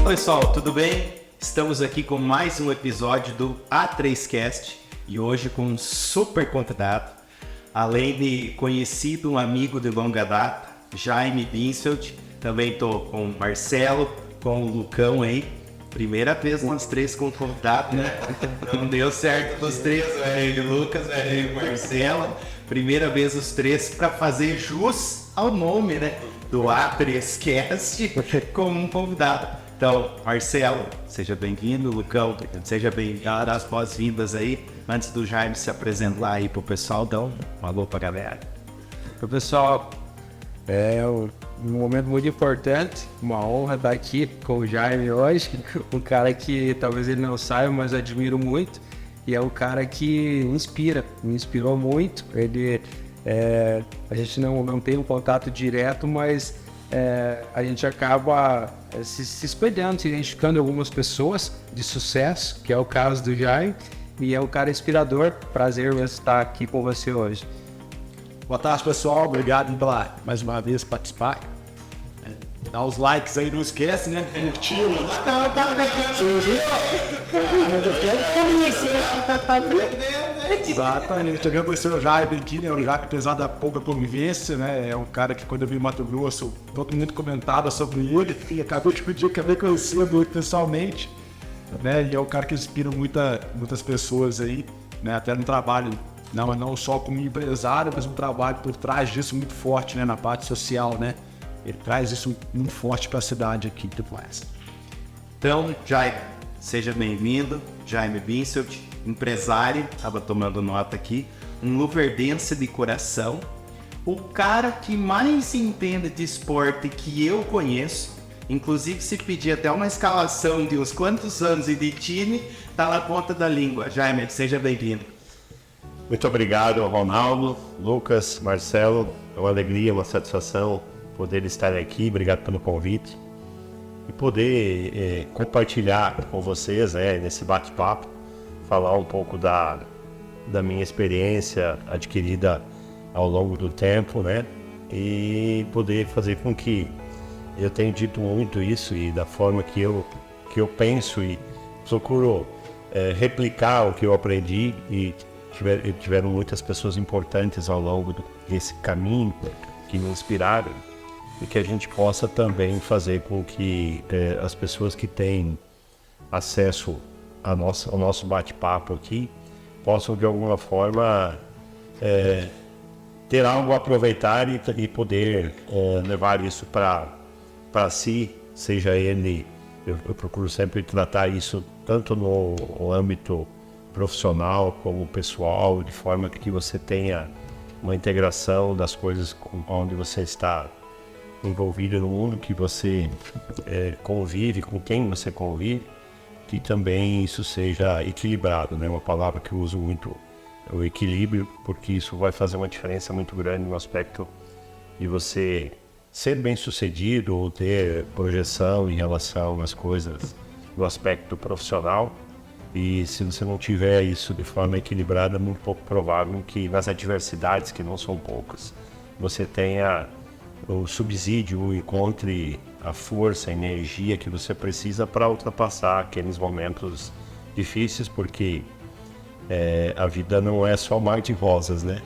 pessoal, tudo bem? Estamos aqui com mais um episódio do A3Cast e hoje com um super convidado, além de conhecido, um amigo de longa data, Jaime Binselt. Também estou com o Marcelo, com o Lucão aí. Primeira vez nós três com convidado, né? Não deu certo os três, velho, o Lucas, velho, o Marcelo. Primeira vez os três para fazer jus ao nome, né? Do A3Cast como um convidado. Então, Marcelo, seja bem-vindo, Lucão, seja bem-vindo, as boas-vindas aí. Antes do Jaime se apresentar aí pro pessoal, então, um alô pra galera. Pro pessoal, um momento muito importante, uma honra estar aqui com o Jaime hoje, um cara que talvez ele não saiba, mas eu admiro muito, e é um cara que me inspirou muito. Ele, a gente não tem um contato direto, mas a gente acaba se espelhando, se identificando algumas pessoas de sucesso, que é o caso do Jaime, e é um cara inspirador. Prazer estar aqui com você hoje. Boa tarde, pessoal. Obrigado pela mais uma vez participar. Dá os likes aí, não esquece, né? Curtir. Exatamente. Chegando com o seu Jaime aqui, né? O Jaime, apesar da pouca convivência, né? É um cara que quando eu vim em Mato Grosso, todo mundo comentava sobre ele. E acabou de pedir que eu nem conhecia muito pessoalmente, né? E é um cara que inspira muitas pessoas aí, né? Até no trabalho. Não só como empresário, mas um trabalho por trás disso muito forte, né? Na parte social, né? Ele traz isso muito forte para a cidade aqui do Plás. Então, Jaime, seja bem-vindo. Jaime Binselt, empresário, estava tomando nota aqui, um luverdense de coração, o cara que mais entende de esporte que eu conheço. Inclusive, se pedir até uma escalação de uns quantos anos e de time, tá na ponta da língua. Jaime, seja bem-vindo. Muito obrigado, Ronaldo, Lucas, Marcelo. É uma alegria, uma satisfação poder estar aqui. Obrigado pelo convite e poder compartilhar com vocês, nesse bate-papo, falar um pouco da minha experiência adquirida ao longo do tempo, né? E poder fazer com que eu tenha dito muito isso e da forma que eu penso e procuro replicar o que eu aprendi. E tiveram muitas pessoas importantes ao longo desse caminho que me inspiraram, e que a gente possa também fazer com que as pessoas que têm acesso ao nosso bate-papo aqui possam de alguma forma ter algo a aproveitar e poder levar isso para si, seja ele, eu procuro sempre tratar isso tanto no âmbito profissional como pessoal, de forma que você tenha uma integração das coisas onde você está envolvido no mundo, que você convive, com quem você convive, que também isso seja equilibrado, né? Uma palavra que eu uso muito, o equilíbrio, porque isso vai fazer uma diferença muito grande no aspecto de você ser bem-sucedido ou ter projeção em relação às coisas no aspecto profissional. E se você não tiver isso de forma equilibrada, é muito pouco provável que nas adversidades, que não são poucas, você tenha o subsídio, encontre a força, a energia que você precisa para ultrapassar aqueles momentos difíceis, porque a vida não é só mar de rosas, né?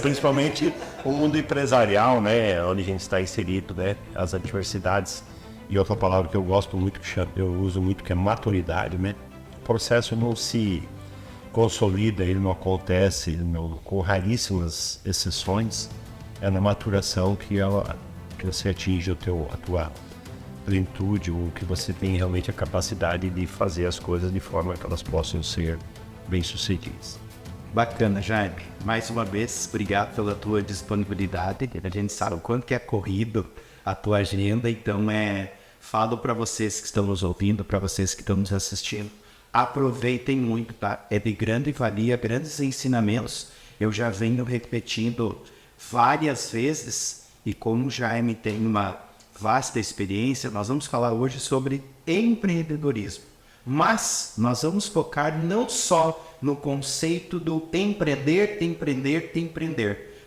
Principalmente o mundo empresarial, né? Onde a gente está inserido, né? As adversidades. E outra palavra que eu gosto muito, que eu uso muito, que é maturidade, né? O processo não se consolida, ele não acontece com raríssimas exceções. É na maturação que você atinge a tua plenitude, o que você tem realmente a capacidade de fazer as coisas de forma que elas possam ser bem-sucedidas. Bacana, Jaime. Mais uma vez, obrigado pela tua disponibilidade. A gente sabe o quanto que é corrido a tua agenda, então falo para vocês que estão nos ouvindo, para vocês que estão nos assistindo, aproveitem muito, tá? É de grande valia, grandes ensinamentos. Eu já venho repetindo várias vezes, e como o Jaime tem uma vasta experiência, nós vamos falar hoje sobre empreendedorismo. Mas nós vamos focar não só no conceito do empreender,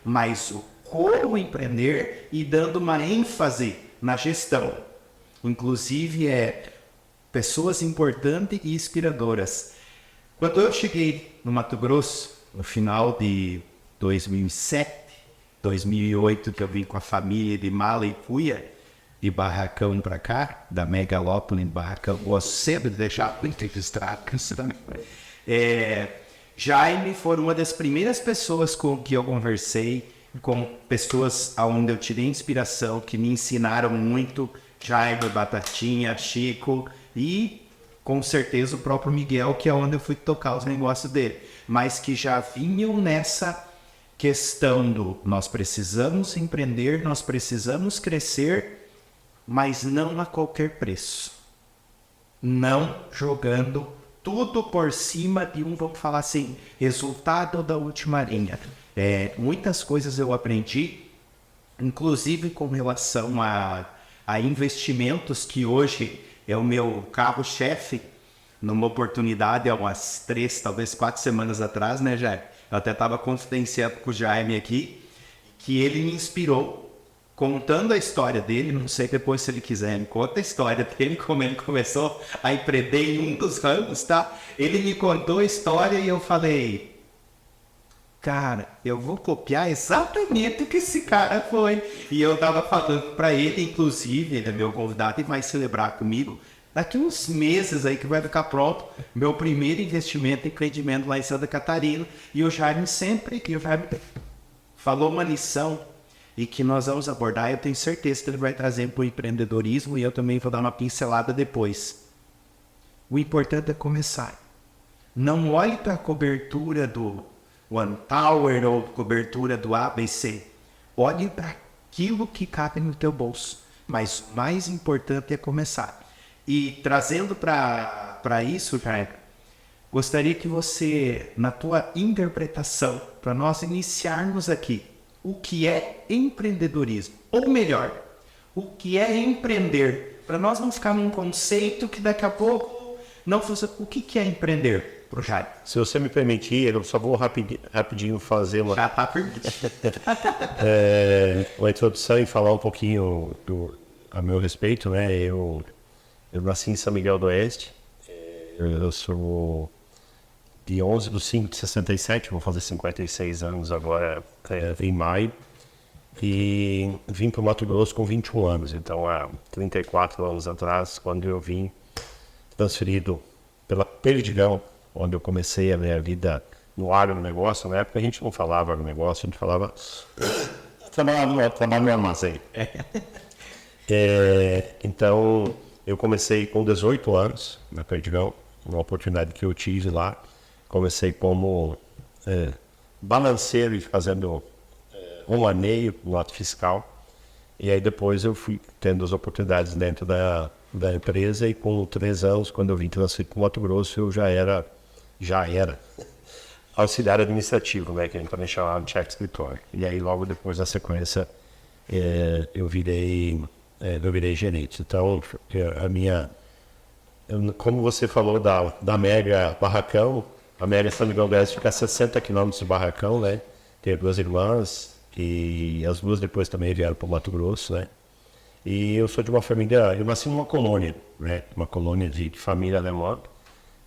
mas o como empreender e dando uma ênfase na gestão. inclusive pessoas importantes e inspiradoras. Quando eu cheguei no Mato Grosso, no final de 2007, 2008, que eu vim com a família de mala e cuia, de Barracão para cá, da Megalópole em Barracão, gosto sempre de deixar muito registrado. Jaime foi uma das primeiras pessoas com que eu conversei, com pessoas onde eu tirei inspiração, que me ensinaram muito, Jaime, Batatinha, Chico e com certeza o próprio Miguel, que é onde eu fui tocar os negócios dele, mas que já vinham nessa questão do nós precisamos empreender, nós precisamos crescer, mas não a qualquer preço. Não jogando tudo por cima de vamos falar assim, resultado da última linha. Muitas coisas eu aprendi, inclusive com relação a investimentos, que hoje é o meu carro-chefe. Numa oportunidade, há umas 3, talvez 4 semanas atrás, né, Jaime? Eu até estava confidenciando com o Jaime aqui, que ele me inspirou, contando a história dele. Não sei depois se ele quiser, me conta a história dele, como ele começou a empreender em um dos ramos, tá? Ele me contou a história e eu falei, cara, eu vou copiar exatamente o que esse cara foi. E eu tava falando para ele, inclusive, ele é meu convidado e vai celebrar comigo, daqui uns meses aí que vai ficar pronto, meu primeiro investimento em empreendimento lá em Santa Catarina. E o Jaime falou uma lição e que nós vamos abordar. Eu tenho certeza que ele vai trazer para o empreendedorismo e eu também vou dar uma pincelada depois. O importante é começar. Não olhe para a cobertura do One Tower ou cobertura do ABC. Olhe para aquilo que cabe no teu bolso. Mas o mais importante é começar. E trazendo para isso, Jaime, gostaria que você, na tua interpretação, para nós iniciarmos aqui, o que é empreendedorismo? Ou melhor, o que é empreender? Para nós não ficar num conceito que daqui a pouco não fosse... O que é empreender, pro Jaime? Se você me permitir, eu só vou rapidinho fazer uma... Já tá permitido. Uma introdução e falar um pouquinho a meu respeito, né? Eu nasci em São Miguel do Oeste. Eu sou de 11/5/67, vou fazer 56 anos agora em maio. E vim para o Mato Grosso com 21 anos. Então, há 34 anos atrás, quando eu vim transferido pela Perdigão, onde eu comecei a minha vida no agronegócio. Na época a gente não falava agronegócio, a gente falava trabalhava no armazém. Então, eu comecei com 18 anos na Perdigão, uma oportunidade que eu tive lá. Comecei como balanceiro e fazendo um aneio no ato fiscal. E aí depois eu fui tendo as oportunidades dentro da empresa, e com 3 anos, quando eu vim transferir para o Mato Grosso, eu já era auxiliar administrativo, né, que a gente também chamava de chefe de escritório. E aí logo depois, na sequência, eu virei gerente. Então, como você falou da Mega Barracão, a Mega São Miguel do Oeste fica a 60 quilômetros de Barracão, né? Tenho 2 irmãs, e as 2 depois também vieram para o Mato Grosso, né? E eu sou de uma família, eu nasci numa colônia, né? Uma colônia de família alemã,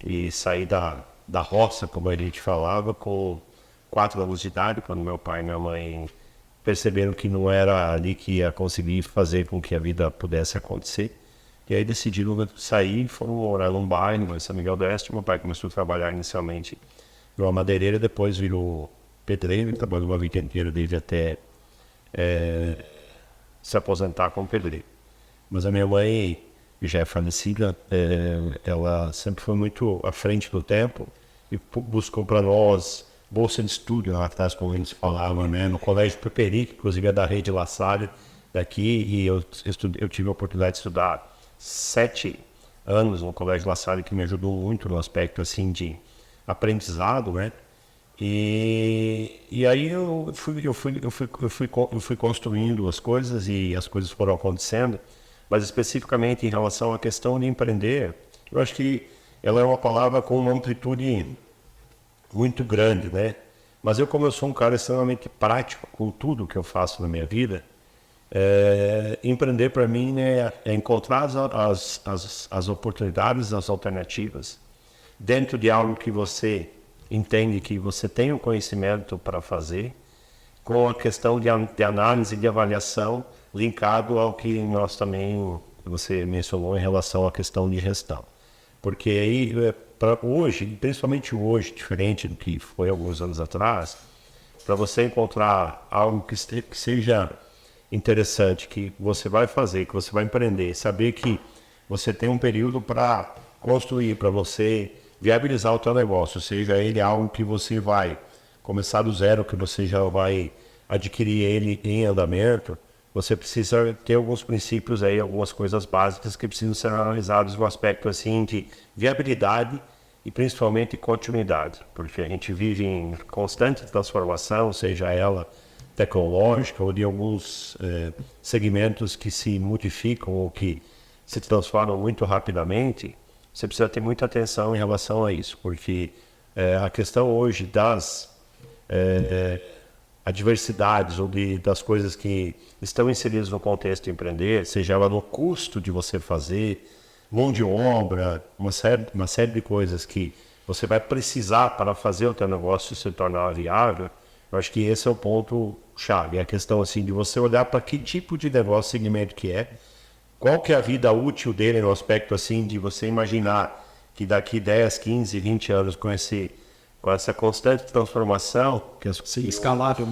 e saí da roça, como a gente falava, com 4 anos de idade, quando meu pai e minha mãe perceberam que não era ali que ia conseguir fazer com que a vida pudesse acontecer. E aí decidiram sair e foram morar num bairro em São Miguel do Oeste. Meu pai começou a trabalhar inicialmente numa madeireira, depois virou pedreiro, trabalhou uma vida inteira desde até se aposentar como pedreiro. Mas a minha mãe, que já é falecida, ela sempre foi muito à frente do tempo e buscou para nós bolsa de estudo lá atrás, como a gente falava, né? No Colégio Peperi, inclusive é da rede La Salle daqui, e eu tive a oportunidade de estudar 7 anos no Colégio La Salle, que me ajudou muito no aspecto assim de aprendizado, né? E aí eu fui construindo as coisas, e as coisas foram acontecendo. Mas especificamente em relação à questão de empreender, eu acho que ela é uma palavra com uma amplitude muito grande, né? Mas como eu sou um cara extremamente prático com tudo que eu faço na minha vida, Empreender para mim é encontrar as oportunidades, as alternativas dentro de algo que você entende que você tem o conhecimento para fazer, com a questão de análise e de avaliação linkado ao que nós também, você mencionou em relação à questão de gestão. Porque aí, para hoje, principalmente hoje, diferente do que foi alguns anos atrás, para você encontrar algo que seja interessante, que você vai fazer, que você vai empreender, saber que você tem um período para construir, para você viabilizar o seu negócio, seja ele algo que você vai começar do zero, que você já vai adquirir ele em andamento, você precisa ter alguns princípios aí, algumas coisas básicas que precisam ser analisadas no aspecto assim de viabilidade e principalmente continuidade, porque a gente vive em constante transformação, seja ela tecnológica ou de alguns segmentos que se modificam ou que se transformam muito rapidamente. Você precisa ter muita atenção em relação a isso, porque a questão hoje das adversidades ou das coisas que estão inseridas no contexto de empreender, seja ela no custo de você fazer, mão de obra, uma série de coisas que você vai precisar para fazer o teu negócio se tornar viável. Eu acho que esse é o ponto chave, é a questão assim de você olhar para que tipo de negócio, segmento que é, qual que é a vida útil dele no aspecto assim de você imaginar que daqui 10, 15, 20 anos com essa constante transformação, que escalável,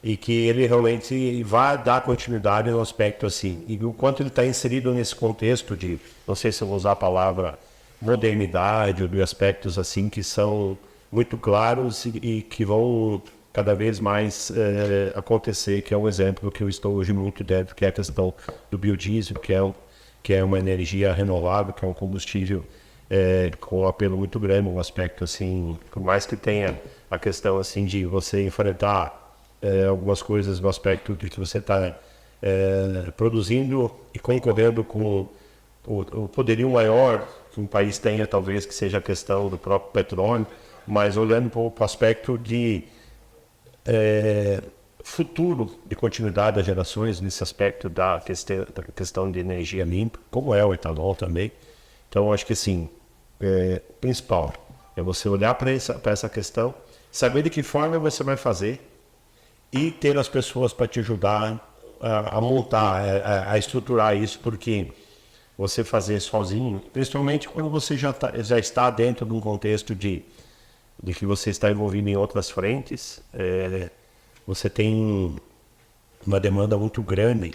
e que ele realmente vai dar continuidade no aspecto assim, e o quanto ele está inserido nesse contexto de, não sei se eu vou usar a palavra modernidade, ou de aspectos assim que são muito claros e que vão cada vez mais acontecer, que é um exemplo que eu estou hoje muito dentro, que é a questão do biodiesel, que é uma energia renovável, que é um combustível com um apelo muito grande, um aspecto assim, por mais que tenha a questão assim de você enfrentar algumas coisas no aspecto de que você está produzindo e concorrendo com o poderio maior que um país tenha, talvez, que seja a questão do próprio petróleo, mas olhando para o aspecto de futuro de continuidade das gerações nesse aspecto da questão de energia limpa, como é o etanol também. Então, acho que assim, principal é você olhar para essa questão, saber de que forma você vai fazer e ter as pessoas para te ajudar a montar, a estruturar isso, porque você fazer sozinho, principalmente quando você já está dentro de um contexto de que você está envolvido em outras frentes, você tem uma demanda muito grande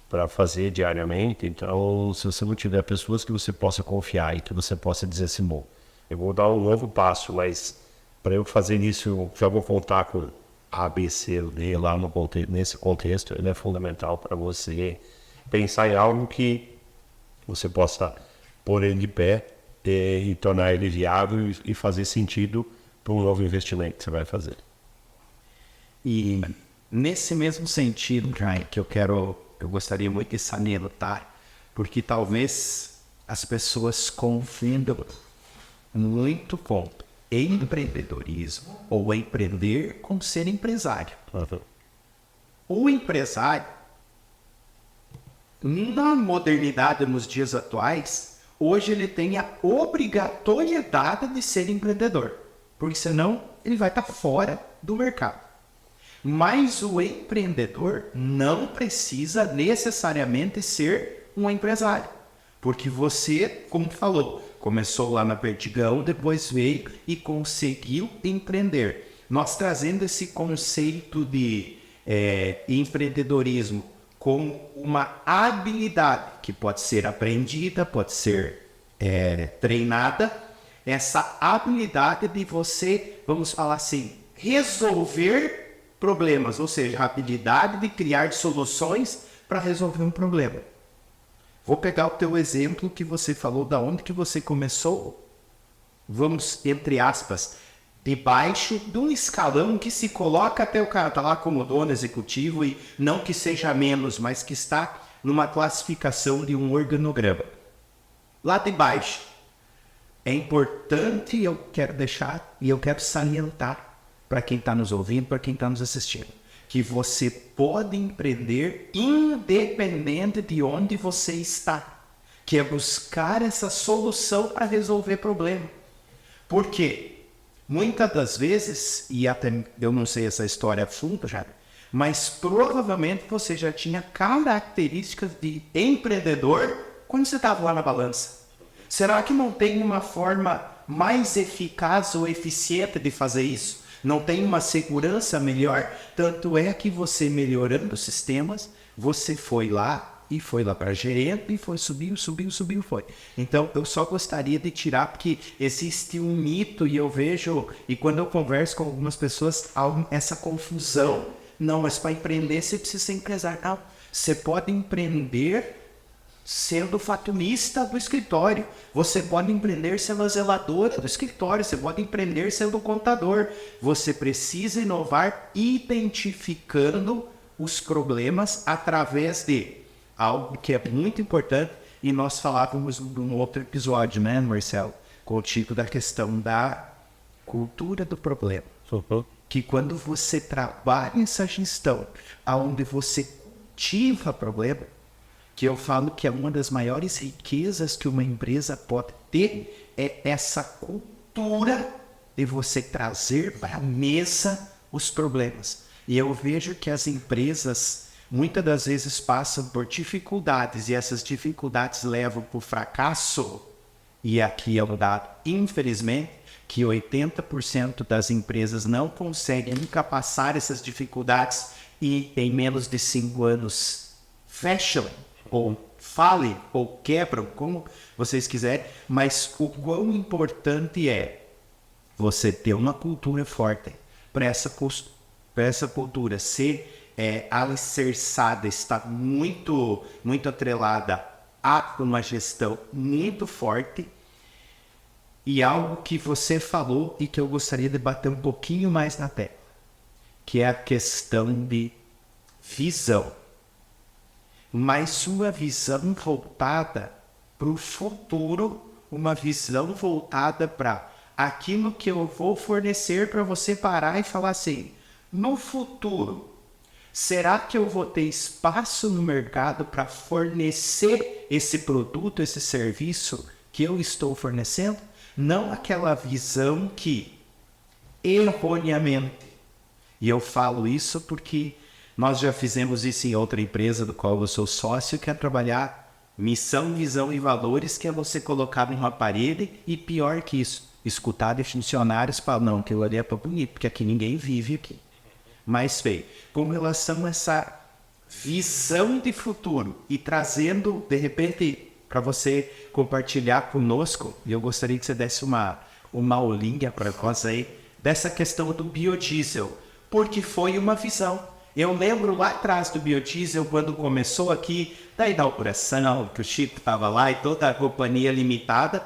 para fazer diariamente. Então, se você não tiver pessoas que você possa confiar e que você possa dizer assim, bom, eu vou dar um novo passo, mas para eu fazer isso, eu já vou contar com A, B, C, D lá nesse contexto, ele é fundamental para você pensar em algo que você possa pôr ele de pé e tornar ele viável e fazer sentido para um novo investimento que você vai fazer. E nesse mesmo sentido, Jair, que eu gostaria muito de salientar, porque talvez as pessoas confundam muito com empreendedorismo ou empreender com ser empresário. Uhum. O empresário, na modernidade, nos dias atuais, hoje ele tem a obrigatoriedade de ser empreendedor, porque senão ele vai estar fora do mercado. Mas o empreendedor não precisa necessariamente ser um empresário, porque você, como falou, começou lá na Perdigão, depois veio e conseguiu empreender. Nós trazendo esse conceito de empreendedorismo como uma habilidade que pode ser aprendida, pode ser treinada, essa habilidade de você, vamos falar assim, resolver problemas, ou seja, a habilidade de criar soluções para resolver um problema. Vou pegar o teu exemplo que você falou, da onde que você começou, vamos, entre aspas, debaixo de um escalão que se coloca até o cara tá lá como dono executivo, e não que seja menos, mas que está numa classificação de um organograma. Lá de baixo, é importante, eu quero deixar e eu quero salientar para quem está nos ouvindo, para quem está nos assistindo. que você pode empreender independente de onde você está, que é buscar essa solução para resolver problema. Por quê? Muitas das vezes, e até eu não sei essa história a fundo já, mas provavelmente você já tinha características de empreendedor quando você estava lá na balança. Será que não tem uma forma mais eficaz ou eficiente de fazer isso? Não tem uma segurança melhor? Tanto é que você, melhorando os sistemas, você foi lá para gerente e foi subiu. Foi. Então, eu só gostaria de tirar, porque existe um mito, e eu vejo, e quando eu converso com algumas pessoas, há essa confusão. Não, mas para empreender você precisa ser empresário. Não, você pode empreender sendo fatunista do escritório, você pode empreender sendo a zeladora do escritório, você pode empreender sendo contador. Você precisa inovar identificando os problemas através de algo que é muito importante, e nós falávamos num outro episódio, né, Marcelo, contigo, da questão da cultura do problema. Que quando você trabalha essa gestão, onde você cultiva problema, que eu falo que é uma das maiores riquezas que uma empresa pode ter, é essa cultura de você trazer para a mesa os problemas. E eu vejo que as empresas muitas das vezes passam por dificuldades, e essas dificuldades levam para o fracasso. E aqui é um dado, infelizmente, que 80% das empresas não conseguem nunca passar essas dificuldades e em menos de 5 anos fecham, ou falem, ou quebram, como vocês quiserem. Mas o quão importante é você ter uma cultura forte para essa cultura ser alicerçada, estar muito atrelada a uma gestão muito forte. E algo que você falou e que eu gostaria de bater um pouquinho mais na tecla, que é a questão de visão. Mas uma visão voltada para o futuro, uma visão voltada para aquilo que eu vou fornecer, para você parar e falar assim, no futuro, será que eu vou ter espaço no mercado para fornecer esse produto, esse serviço que eu estou fornecendo? Não aquela visão que, erroneamente, e eu falo isso porque nós já fizemos isso em outra empresa do qual eu sou sócio, que é trabalhar missão, visão e valores, que é você colocar numa parede, e pior que isso, escutar de funcionários falar, não, aquilo ali é para bonito, porque aqui ninguém vive aqui. Mas, feio, com relação a essa visão de futuro e trazendo, de repente, para você compartilhar conosco, e eu gostaria que você desse uma aulinha para nós aí, dessa questão do biodiesel, porque foi uma visão. Eu lembro lá atrás do biodiesel, quando começou aqui, da inauguração, que o Chico estava lá e toda a companhia limitada,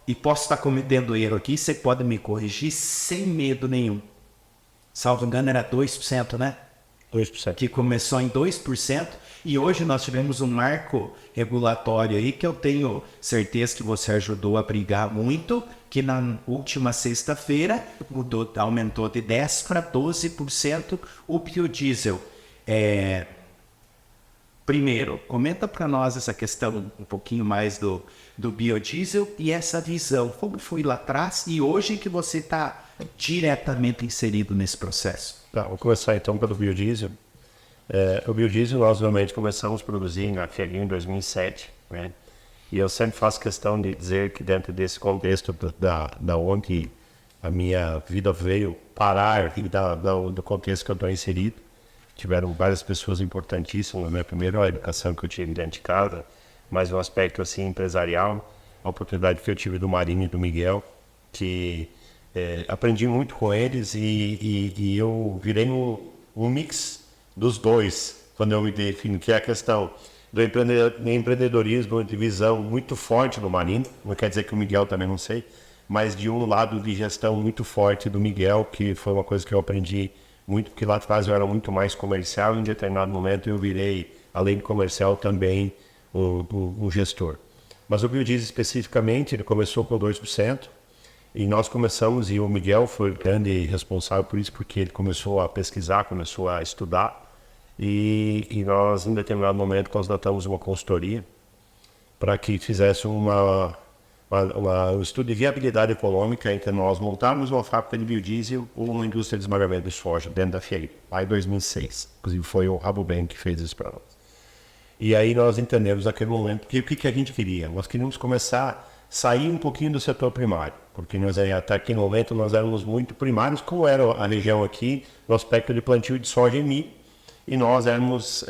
e posso estar cometendo erro aqui, você pode me corrigir sem medo nenhum. Salvo engano, era 2%, né? 2%. Que começou em 2%, e hoje nós tivemos um marco regulatório aí que eu tenho certeza que você ajudou a brigar muito, que na última sexta-feira aumentou de 10% para 12% o biodiesel. Primeiro, comenta para nós essa questão um pouquinho mais do biodiesel e essa visão, como foi lá atrás e hoje que você está diretamente inserido nesse processo. Tá, vou começar então pelo biodiesel. O biodiesel nós realmente começamos a produzir na Ferinho em 2007, né? E eu sempre faço questão de dizer que dentro desse contexto da onde a minha vida veio parar e do contexto que eu estou inserido, tiveram várias pessoas importantíssimas na minha primeira educação que eu tive dentro de casa, mas um aspecto assim empresarial, a oportunidade que eu tive do Marinho e do Miguel, que aprendi muito com eles e eu virei um mix dos dois, quando eu me defino, que é a questão do empreendedorismo, de visão muito forte do Marinho, não quer dizer que o Miguel também não sei, mas de um lado de gestão muito forte do Miguel, que foi uma coisa que eu aprendi muito, porque lá atrás eu era muito mais comercial, e em determinado momento eu virei, além de comercial, também um gestor. Mas o biodiesel especificamente, ele começou com 2%, E nós começamos, e o Miguel foi o grande responsável por isso, porque ele começou a pesquisar, começou a estudar, e nós, em determinado momento, contratamos uma consultoria para que fizesse um estudo de viabilidade econômica entre nós montarmos uma fábrica de biodiesel ou uma indústria de esmagamento de soja dentro da FIA, lá em 2006. Inclusive foi o Rabobank que fez isso para nós. E aí nós entendemos naquele momento que o que a gente queria? Nós queríamos começar a sair um pouquinho do setor primário, porque nós até aquele momento nós éramos muito primários, como era a região aqui, no aspecto de plantio de soja e milho, e nós éramos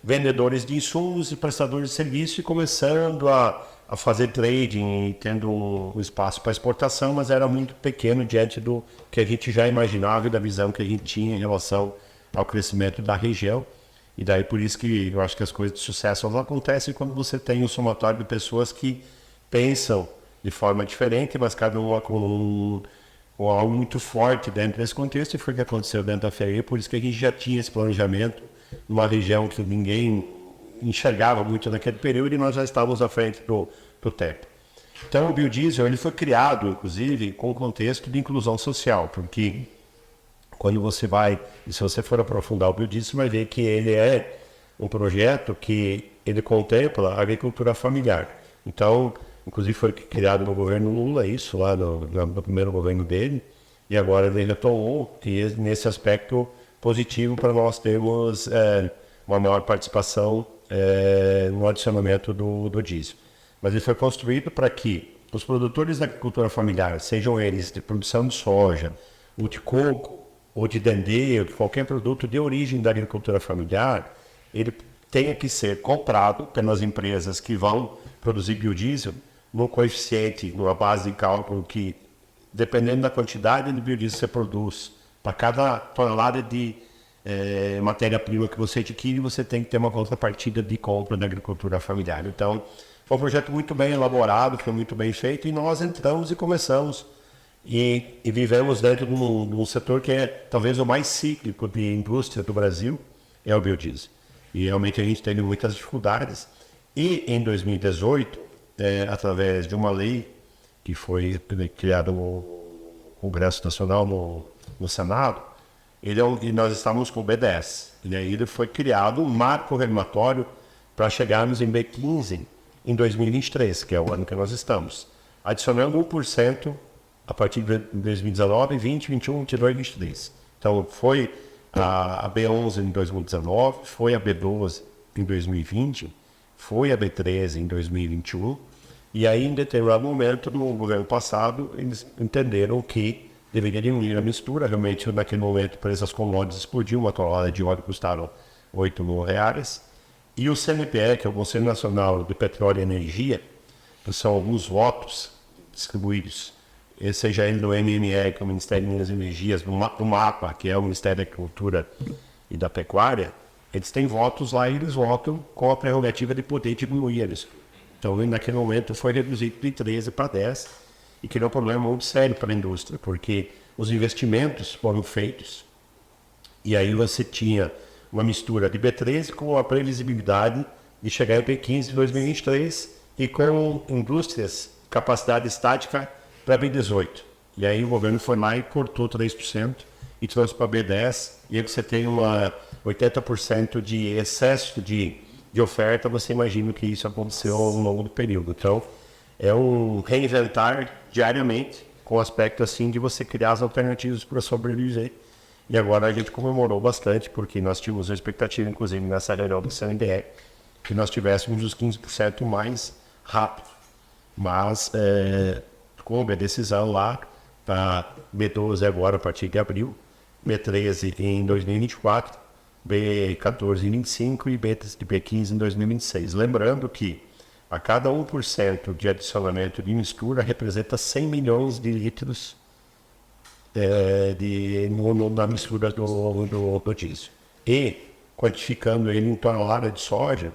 vendedores de insumos e prestadores de serviço e começando a fazer trading e tendo um espaço para exportação, mas era muito pequeno diante do que a gente já imaginava e da visão que a gente tinha em relação ao crescimento da região. E daí por isso que eu acho que as coisas de sucesso elas acontecem quando você tem um somatório de pessoas que pensam de forma diferente, mas cada uma com algo muito forte dentro desse contexto, e foi o que aconteceu dentro da FEA, por isso que a gente já tinha esse planejamento numa região que ninguém enxergava muito naquele período, e nós já estávamos à frente do tempo. Então o biodiesel ele foi criado, inclusive, com o contexto de inclusão social, porque quando você vai, e se você for aprofundar o biodiesel, você vai ver que ele é um projeto que ele contempla a agricultura familiar. Então, inclusive foi criado no governo Lula, isso lá no primeiro governo dele, e agora ele retomou nesse aspecto positivo para nós termos uma maior participação no adicionamento do diesel. Mas ele foi construído para que os produtores da agricultura familiar, sejam eles de produção de soja, ou de coco, ou de dendê, ou de qualquer produto de origem da agricultura familiar, ele tenha que ser comprado pelas empresas que vão produzir biodiesel no coeficiente, numa base de cálculo que, dependendo da quantidade de biodiesel que você produz, para cada tonelada de matéria-prima que você adquire, você tem que ter uma contrapartida de compra da agricultura familiar. Então, foi um projeto muito bem elaborado, foi muito bem feito, e nós entramos e começamos. E vivemos dentro de um setor que é talvez o mais cíclico de indústria do Brasil, é o biodiesel. E realmente a gente teve muitas dificuldades. E em 2018, através de uma lei que foi criada no Congresso Nacional, no Senado, e nós estávamos com o B10. E aí ele foi criado um marco regulatório para chegarmos em B15 em 2023, que é o ano que nós estamos, adicionando 1% a partir de 2019, 20, 21, 22, 23. Então, foi a B11 em 2019, foi a B12 em 2020, foi a B13 em 2021, e aí, em determinado momento, no governo passado, eles entenderam que deveria diminuir a mistura. Realmente, naquele momento, o preço das commodities explodiu, uma tonelada de óleo custaram R$8.000, e o CNPE, que é o Conselho Nacional de Petróleo e Energia, que são alguns votos distribuídos, seja ele do MME, que é o Ministério de Minas e Energias, do MAPA, que é o Ministério da Agricultura e da Pecuária, eles têm votos lá e eles votam com a prerrogativa de poder diminuir eles. Então, naquele momento, foi reduzido de 13 para 10 e criou um problema muito sério para a indústria, porque os investimentos foram feitos e aí você tinha uma mistura de B13 com a previsibilidade de chegar em B15 em 2023 e com indústrias, capacidade estática para B18. E aí o governo foi lá e cortou 3% e trouxe para B10, e aí você tem 80% de excesso de oferta, você imagina que isso aconteceu ao longo do período. Então, é um reinventar diariamente, com o aspecto assim de você criar as alternativas para sobreviver. E agora a gente comemorou bastante, porque nós tínhamos uma expectativa, inclusive nessa reunião do CNDE, que nós tivéssemos os 15% mais rápido. Mas, coube a decisão lá para B12 agora a partir de abril, B13 em 2024, B14 em 25 e B15 em 2026. Lembrando que a cada 1% de adicionamento de mistura representa 100 milhões de litros na mistura do diesel. E, quantificando ele em tonelada de soja,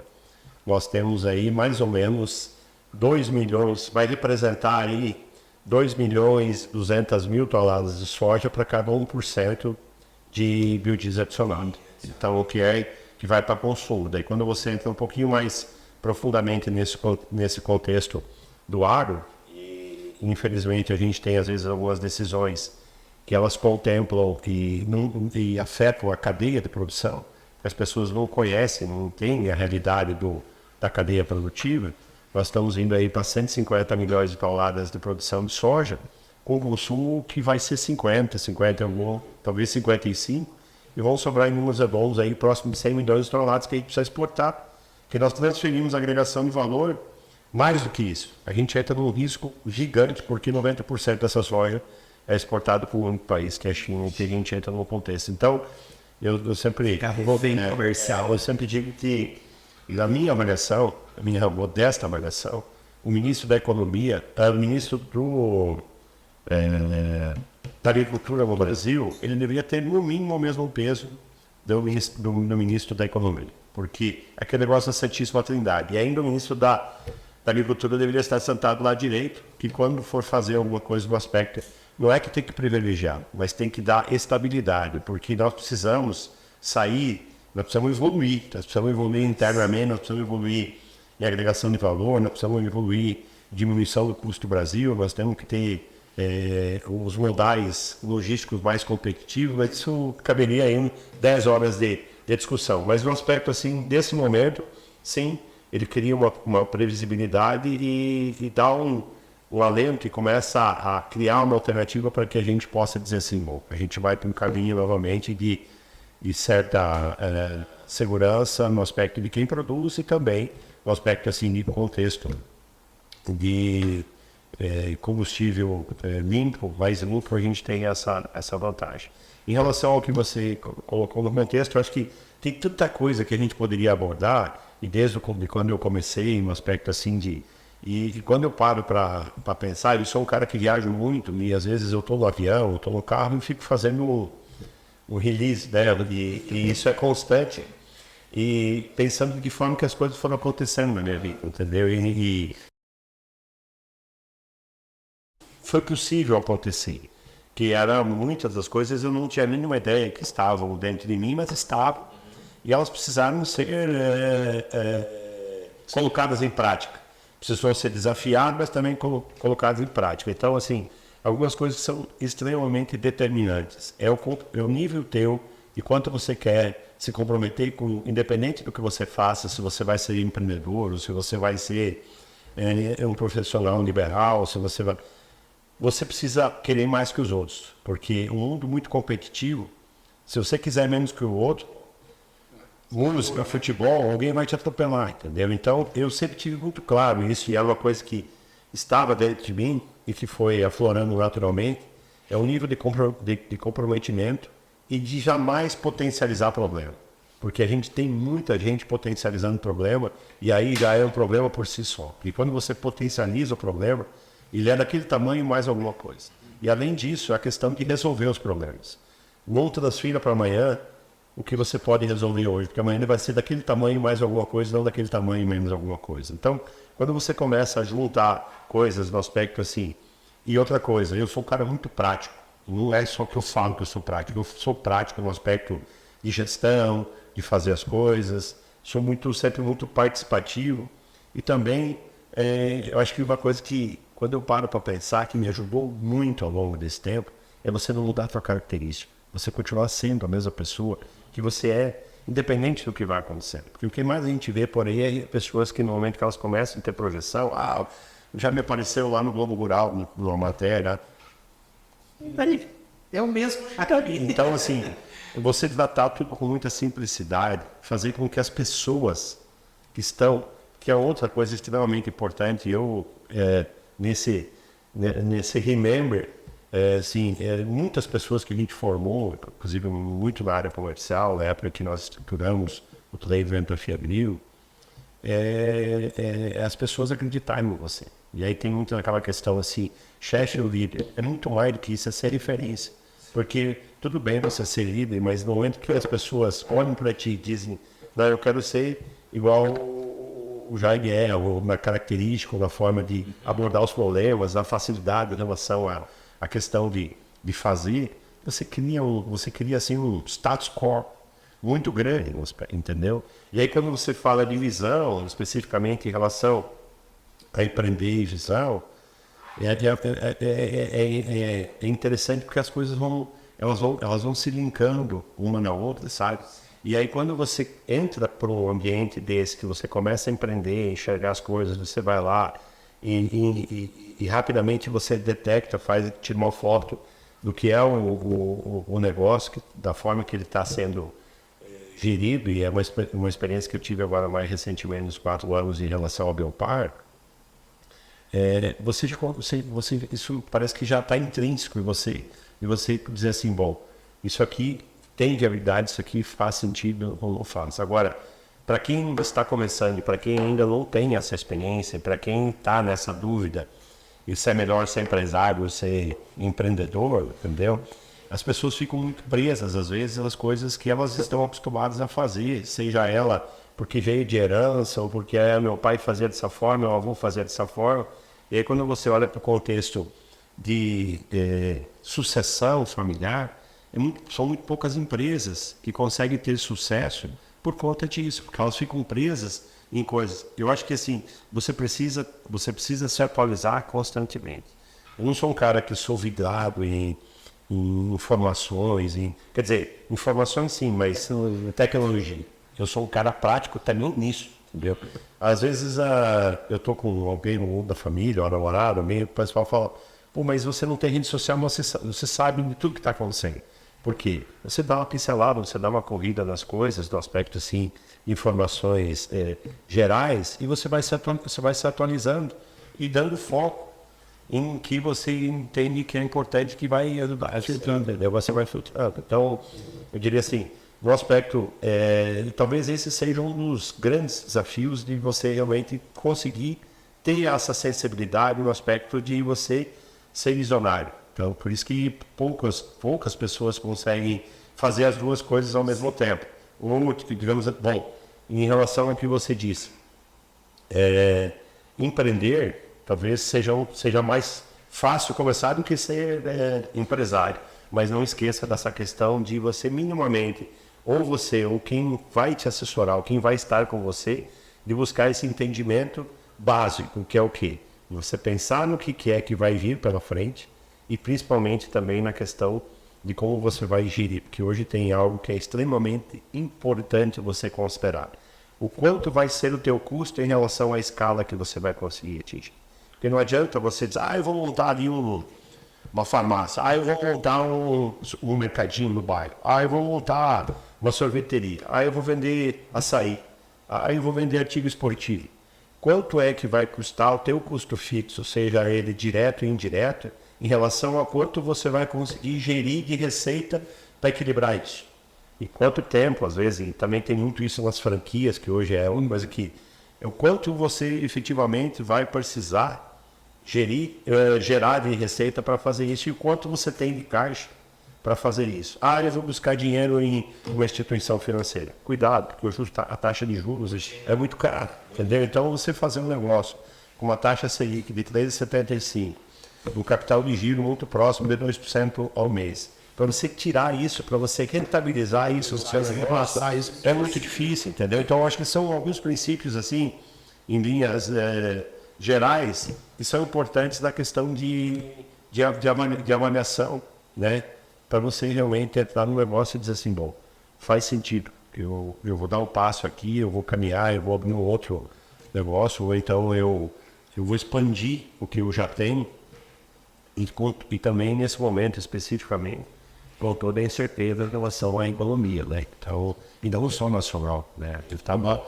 nós temos aí mais ou menos 2 milhões, vai representar aí 2.200.000 toneladas de soja para cada 1% de biodiesel adicionado. Então, o que vai para consumo. Daí, quando você entra um pouquinho mais profundamente nesse contexto do agro, infelizmente, a gente tem às vezes algumas decisões que elas contemplam que afetam a cadeia de produção, que as pessoas não conhecem, não entendem a realidade da cadeia produtiva. Nós estamos indo aí para 150 milhões de toneladas de produção de soja, com consumo que vai ser 50, talvez 55, e vão sobrar em números redondos aí próximo de 100 milhões de toneladas que a gente precisa exportar, que nós transferimos a agregação de valor. Mais do que isso, a gente entra num risco gigante, porque 90% dessa soja é exportado para o único país, que é a China, e que a gente entra no contexto. Então, eu sempre eu sempre digo que, na minha avaliação, a minha modesta avaliação, o ministro da Economia, o ministro da Agricultura no Brasil, ele deveria ter no mínimo o mesmo peso do ministro da Economia, porque aquele negócio da Santíssima Trindade. E ainda o ministro da Agricultura deveria estar sentado lá direito, que quando for fazer alguma coisa no aspecto, não é que tem que privilegiar, mas tem que dar estabilidade, porque nós precisamos sair, nós precisamos evoluir internamente, nós precisamos evoluir em agregação de valor, nós precisamos evoluir em diminuição do custo do Brasil, nós temos que ter os modais logísticos mais competitivos, mas isso caberia em 10 horas de discussão. Mas no aspecto assim, desse momento, sim, ele cria uma previsibilidade e dá um alento e começa a criar uma alternativa para que a gente possa dizer assim, bom, a gente vai para um caminho novamente de certa segurança no aspecto de quem produz e também no aspecto assim, de contexto de combustível limpo, mais limpo, a gente tem essa vantagem. Em relação ao que você colocou no contexto, eu acho que tem tanta coisa que a gente poderia abordar, e desde quando eu comecei, um aspecto assim e quando eu paro para pensar, eu sou um cara que viaja muito, e às vezes eu estou no avião, eu estou no carro e fico fazendo o release dela, e isso é constante, e pensando de que forma que as coisas foram acontecendo na minha vida, entendeu? E foi possível acontecer, que eram muitas das coisas eu não tinha nenhuma ideia que estavam dentro de mim, mas estavam, e elas precisaram ser colocadas em prática. Precisou ser desafiadas, mas também colocadas em prática. Então, assim, algumas coisas são extremamente determinantes. É o nível teu e quanto você quer se comprometer com, independente do que você faça, se você vai ser empreendedor, ou se você vai ser um profissional liberal, se você vai... Você precisa querer mais que os outros, porque um mundo muito competitivo, se você quiser menos que o outro, música, futebol, alguém vai te atropelar, entendeu? Então, eu sempre tive muito claro isso, e é uma coisa que estava dentro de mim e que foi aflorando naturalmente, é o nível de comprometimento e de jamais potencializar problema. Porque a gente tem muita gente potencializando problema, e aí já é um problema por si só. E quando você potencializa o problema, ele é daquele tamanho mais alguma coisa. E além disso, é a questão de resolver os problemas. Não transfira para amanhã o que você pode resolver hoje, porque amanhã ele vai ser daquele tamanho mais alguma coisa, não daquele tamanho menos alguma coisa. Então, quando você começa a juntar coisas no aspecto assim, e outra coisa, eu sou um cara muito prático, não é só que eu falo que eu sou prático no aspecto de gestão, de fazer as coisas, sou sempre muito participativo, e também, eu acho que uma coisa que, quando eu paro para pensar, que me ajudou muito ao longo desse tempo, é você não mudar a sua característica, você continuar sendo a mesma pessoa que você é, independente do que vai acontecendo. Porque o que mais a gente vê por aí é pessoas que, no momento que elas começam a ter projeção, já me apareceu lá no Globo Rural, numa matéria. É o mesmo. Então, assim, você tratar tudo com muita simplicidade, fazer com que as pessoas que é outra coisa extremamente importante, nesse Remember, muitas pessoas que a gente formou, inclusive muito na área comercial, na época que nós estruturamos o Trade Venture Fiabril, as pessoas acreditarem em você. E aí tem muito aquela questão assim, chefe ou líder, é muito mais do que isso, é ser referência. Porque tudo bem você ser líder, mas no momento que as pessoas olham para ti e dizem, não, eu quero ser igual o Jair ou uma característica, uma forma de abordar os problemas, a facilidade em relação à questão de fazer, você cria assim um status quo muito grande, entendeu? E aí quando você fala de visão, especificamente em relação a empreender e visão, É interessante porque as coisas elas vão se linkando uma na outra, sabe? E aí quando você entra para um ambiente desse, que você começa a empreender, enxergar as coisas, você vai lá e rapidamente você detecta, tira uma foto do que é o negócio, da forma que ele está sendo gerido, e é uma experiência que eu tive agora mais recentemente, nos 4 anos, em relação ao Biopar. Isso parece que já está intrínseco em você, e você dizer assim, bom, isso aqui tem viabilidade, isso aqui faz sentido ou não faz. Agora, para quem está começando, para quem ainda não tem essa experiência, para quem está nessa dúvida, isso é melhor ser empresário, ser empreendedor, entendeu? As pessoas ficam muito presas, às vezes, nas coisas que elas estão acostumadas a fazer, seja ela porque veio de herança, ou porque meu pai fazia dessa forma, meu avô fazia dessa forma. E aí, quando você olha para o contexto de sucessão familiar, são muito poucas empresas que conseguem ter sucesso por conta disso, porque elas ficam presas em coisas. Eu acho que assim, você precisa se atualizar constantemente. Eu não sou um cara que sou vidrado em informações, quer dizer, informações sim, mas tecnologia. Eu sou um cara prático também nisso, entendeu? Às vezes eu tô com alguém no mundo da família, ou namorado, o pessoal fala, pô, mas você não tem rede social, mas você sabe de tudo que está acontecendo. Por quê? Você dá uma pincelada, você dá uma corrida nas coisas, do aspecto assim, informações gerais, e você vai se atualizando e dando foco em que você entende que é importante, que vai ajudar, entendeu? Você vai filtrando. Então, eu diria assim, no aspecto, talvez esse seja um dos grandes desafios de você realmente conseguir ter essa sensibilidade no aspecto de você ser visionário. Então, por isso que poucas pessoas conseguem fazer as duas coisas ao mesmo tempo. Digamos, bom, em relação ao que você disse, empreender talvez seja mais fácil começar do que ser empresário. Mas não esqueça dessa questão de você minimamente, ou quem vai te assessorar, ou quem vai estar com você, de buscar esse entendimento básico, que é o quê? Você pensar no que é que vai vir pela frente, e principalmente também na questão de como você vai gerir, porque hoje tem algo que é extremamente importante você considerar. O quanto vai ser o teu custo em relação à escala que você vai conseguir atingir. Porque não adianta você dizer, eu vou montar ali uma farmácia, eu vou montar um mercadinho no bairro, eu vou montar uma sorveteria, eu vou vender açaí, eu vou vender artigo esportivo. Quanto é que vai custar o teu custo fixo, seja ele direto ou indireto, em relação a quanto você vai conseguir gerir de receita para equilibrar isso? E quanto tempo, às vezes, e também tem muito isso nas franquias, que hoje é uma coisa que é o quanto você efetivamente vai precisar gerar de receita para fazer isso, e o quanto você tem de caixa para fazer isso. Eu vou buscar dinheiro em uma instituição financeira. Cuidado, porque a taxa de juros é muito cara, entendeu? Então, você fazer um negócio com uma taxa Selic de 3,75%, um capital de giro muito próximo de 2% ao mês. Para você tirar isso, para você rentabilizar isso, é muito difícil, entendeu? Então, eu acho que são alguns princípios, assim, em linhas gerais, que são importantes da questão de avaliação, né? Para você realmente entrar no negócio e dizer assim, bom, faz sentido, eu vou dar um passo aqui, eu vou caminhar, eu vou abrir um outro negócio, ou então eu vou expandir o que eu já tenho, e também nesse momento especificamente, com toda a incerteza em relação à economia, né? Então, e não só nacional, né? Eu estava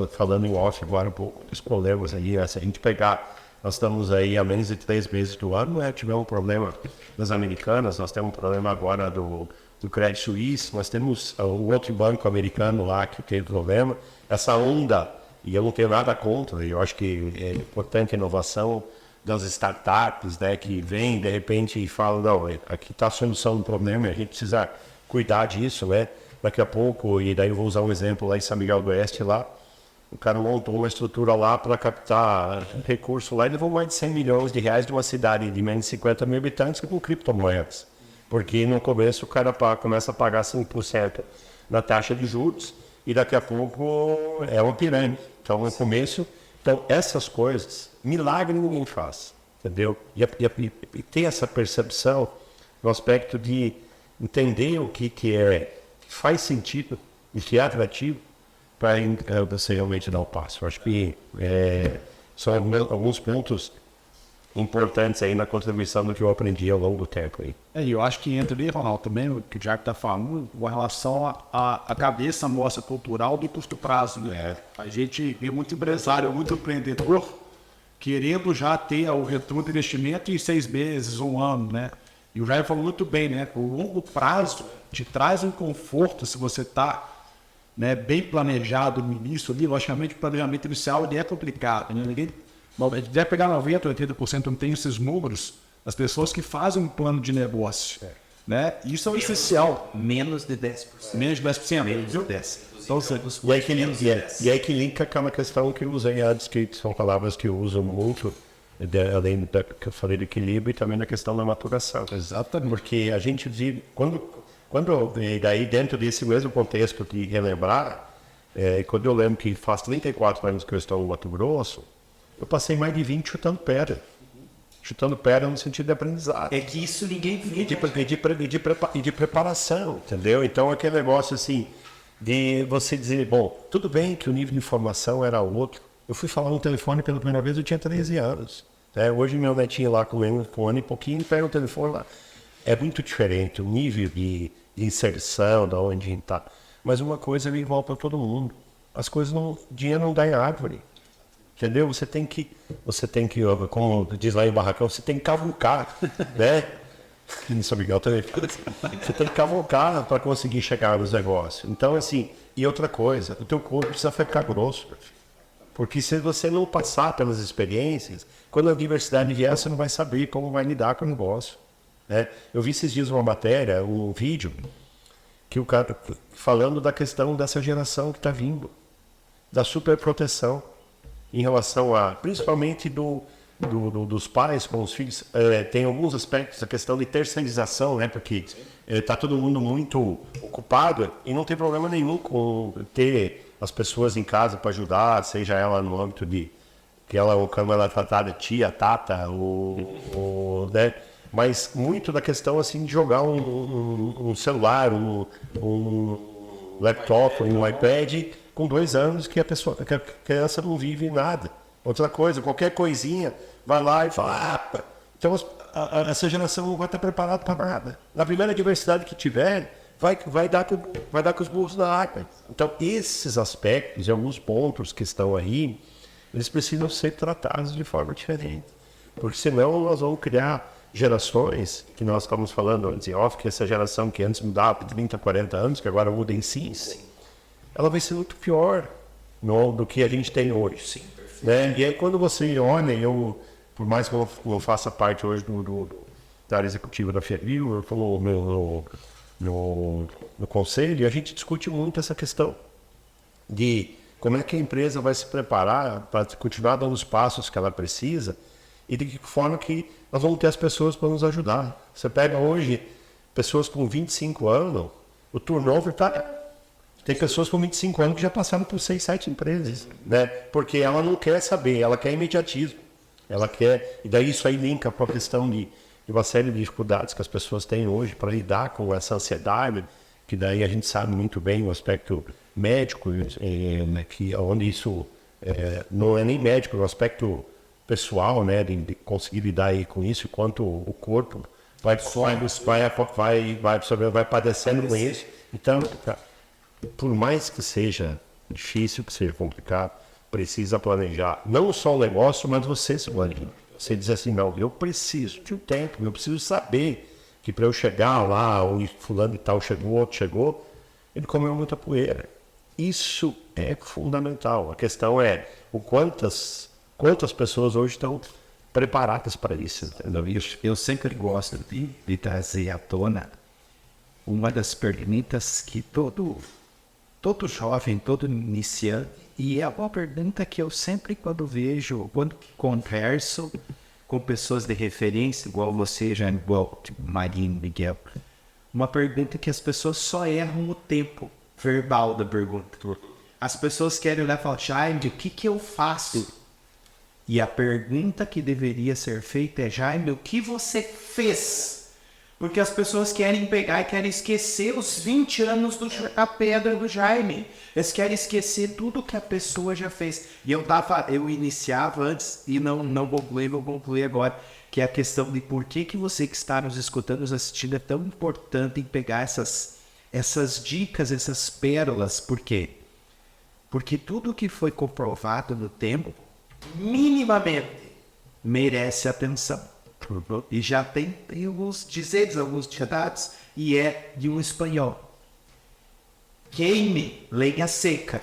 falando em off agora um pouco dos problemas aí, se a gente pegar, nós estamos aí há menos de 3 meses do ano, tivemos um problema das americanas, nós temos um problema agora do Credit Suisse, nós temos o outro banco americano lá que tem problema, essa onda, e eu não tenho nada contra, eu acho que é importante a inovação das startups, né, que vem de repente e falam, não, aqui está a solução do problema, a gente precisa cuidar disso, né? Daqui a pouco, e daí eu vou usar um exemplo lá em São Miguel do Oeste, lá, o cara montou uma estrutura lá para captar recurso lá e levou mais de 100 milhões de reais de uma cidade de menos de 50 mil habitantes com criptomoedas. Porque no começo o cara começa a pagar 5% na taxa de juros e daqui a pouco é uma pirâmide. Então, no começo, essas coisas, milagre ninguém faz. entendeu? E ter essa percepção no aspecto de entender o que faz sentido e que é atrativo para você realmente dar o passo. Eu acho que são alguns pontos importantes aí na contribuição do que eu aprendi ao longo do tempo aí. E eu acho que entra ali, Ronaldo, também, o que o Jair está falando, com relação à cabeça nossa cultural do curto prazo. Né? A gente vê muito empresário, muito empreendedor, querendo já ter o retorno do investimento em 6 meses, 1 ano, né? E o Jair falou muito bem, né? O longo prazo te traz um conforto se você está, né, bem planejado no início ali. Logicamente, o planejamento inicial ele é complicado, né? Ninguém deve pegar 90%, 80%, não tem esses números, as pessoas que fazem um plano de negócio, né? Isso é o essencial. Menos de 10%. Menos de 10%. Menos de 10%. Então, E aí que linka com uma questão que eu usei antes, que são palavras que eu uso muito, além da que eu falei do equilíbrio, e também na questão da maturação. Exatamente. Porque a gente vive, e daí dentro desse mesmo contexto de relembrar, quando eu lembro que faz 34 anos que eu estou no Mato Grosso, eu passei mais de 20 chutando pedra. Chutando pedra no sentido de aprendizado. É que isso ninguém vê. E de preparação, entendeu? Então, aquele negócio assim, de você dizer, bom, tudo bem que o nível de informação era outro. Eu fui falar no telefone pela primeira vez, eu tinha 13 anos. Né? Hoje, meu netinho lá com um fone, pouquinho, pega o telefone lá. É muito diferente o nível de inserção, de onde a gente está. Mas uma coisa é igual para todo mundo. As coisas não... Dinheiro não dá em árvore. Entendeu? Você tem que, como diz lá em Barracão, você tem que cavucar, né? Isso, Miguel, também. Você tem que cavucar para conseguir chegar nos negócios. Então, assim, e outra coisa, o teu corpo precisa ficar grosso. Porque se você não passar pelas experiências, quando a diversidade vier, você não vai saber como vai lidar com o negócio. Né? Eu vi esses dias uma matéria, um vídeo, que o cara falando da questão dessa geração que está vindo, da superproteção. Em relação a, principalmente dos pais com os filhos, tem alguns aspectos, a questão de terceirização, né? Porque está todo mundo muito ocupado e não tem problema nenhum com ter as pessoas em casa para ajudar, seja ela no âmbito de que ela, como ela é tratada, tia, tata, né? Mas muito da questão assim de jogar um celular, um laptop, um iPad com 2 anos que a criança não vive nada. Outra coisa, qualquer coisinha, vai lá e fala. Então essa geração não vai estar preparada para nada. Na primeira diversidade que tiver, vai dar com os burros na água. Então esses aspectos e alguns pontos que estão aí, eles precisam ser tratados de forma diferente. Porque senão nós vamos criar gerações, que nós estamos falando antes em off, que essa geração que antes mudava 30, 40 anos, que agora muda em 5, ela vai ser muito pior do que a gente tem hoje. Sim, né? E aí quando você olha, por mais que eu faça parte hoje da área executiva da Ferril, eu estou no conselho, e a gente discute muito essa questão de como é que a empresa vai se preparar para continuar dando os passos que ela precisa e de que forma que nós vamos ter as pessoas para nos ajudar. Você pega hoje pessoas com 25 anos, o turnover está... Tem pessoas com 25 anos que já passaram por 6, 7 empresas, né? Porque ela não quer saber, ela quer imediatismo. Ela quer... E daí isso aí linka para a questão de uma série de dificuldades que as pessoas têm hoje para lidar com essa ansiedade, que daí a gente sabe muito bem o aspecto médico, né, que onde isso não é nem médico, é o aspecto pessoal, né, de conseguir lidar aí com isso, enquanto o corpo vai padecendo com isso. Então, por mais que seja difícil, que seja complicado, precisa planejar não só o negócio, mas você se planeja. Você diz assim, não, eu preciso de um tempo, eu preciso saber que para eu chegar lá, onde fulano e tal chegou, outro chegou, ele comeu muita poeira. Isso é fundamental. A questão é quantas pessoas hoje estão preparadas para isso. Entendeu? Eu sempre gosto de trazer à tona uma das perguntas que todo jovem, todo iniciante, e é uma pergunta que eu sempre quando converso com pessoas de referência, igual você, já igual tipo, Marinho, Miguel, uma pergunta que as pessoas só erram o tempo verbal da pergunta. As pessoas querem olhar e falar, Jaime, o que eu faço? E a pergunta que deveria ser feita é, Jaime, o que você fez? Porque as pessoas querem pegar e querem esquecer os 20 anos da pedra do Jaime. Eles querem esquecer tudo que a pessoa já fez. E eu iniciava antes e não vou concluir agora, que é a questão de por que você que está nos escutando, nos assistindo, é tão importante em pegar essas dicas, essas pérolas. Por quê? Porque tudo que foi comprovado no tempo, minimamente, merece atenção. E já tem alguns dizeres, alguns ditados, e é de um espanhol. Queime lenha seca,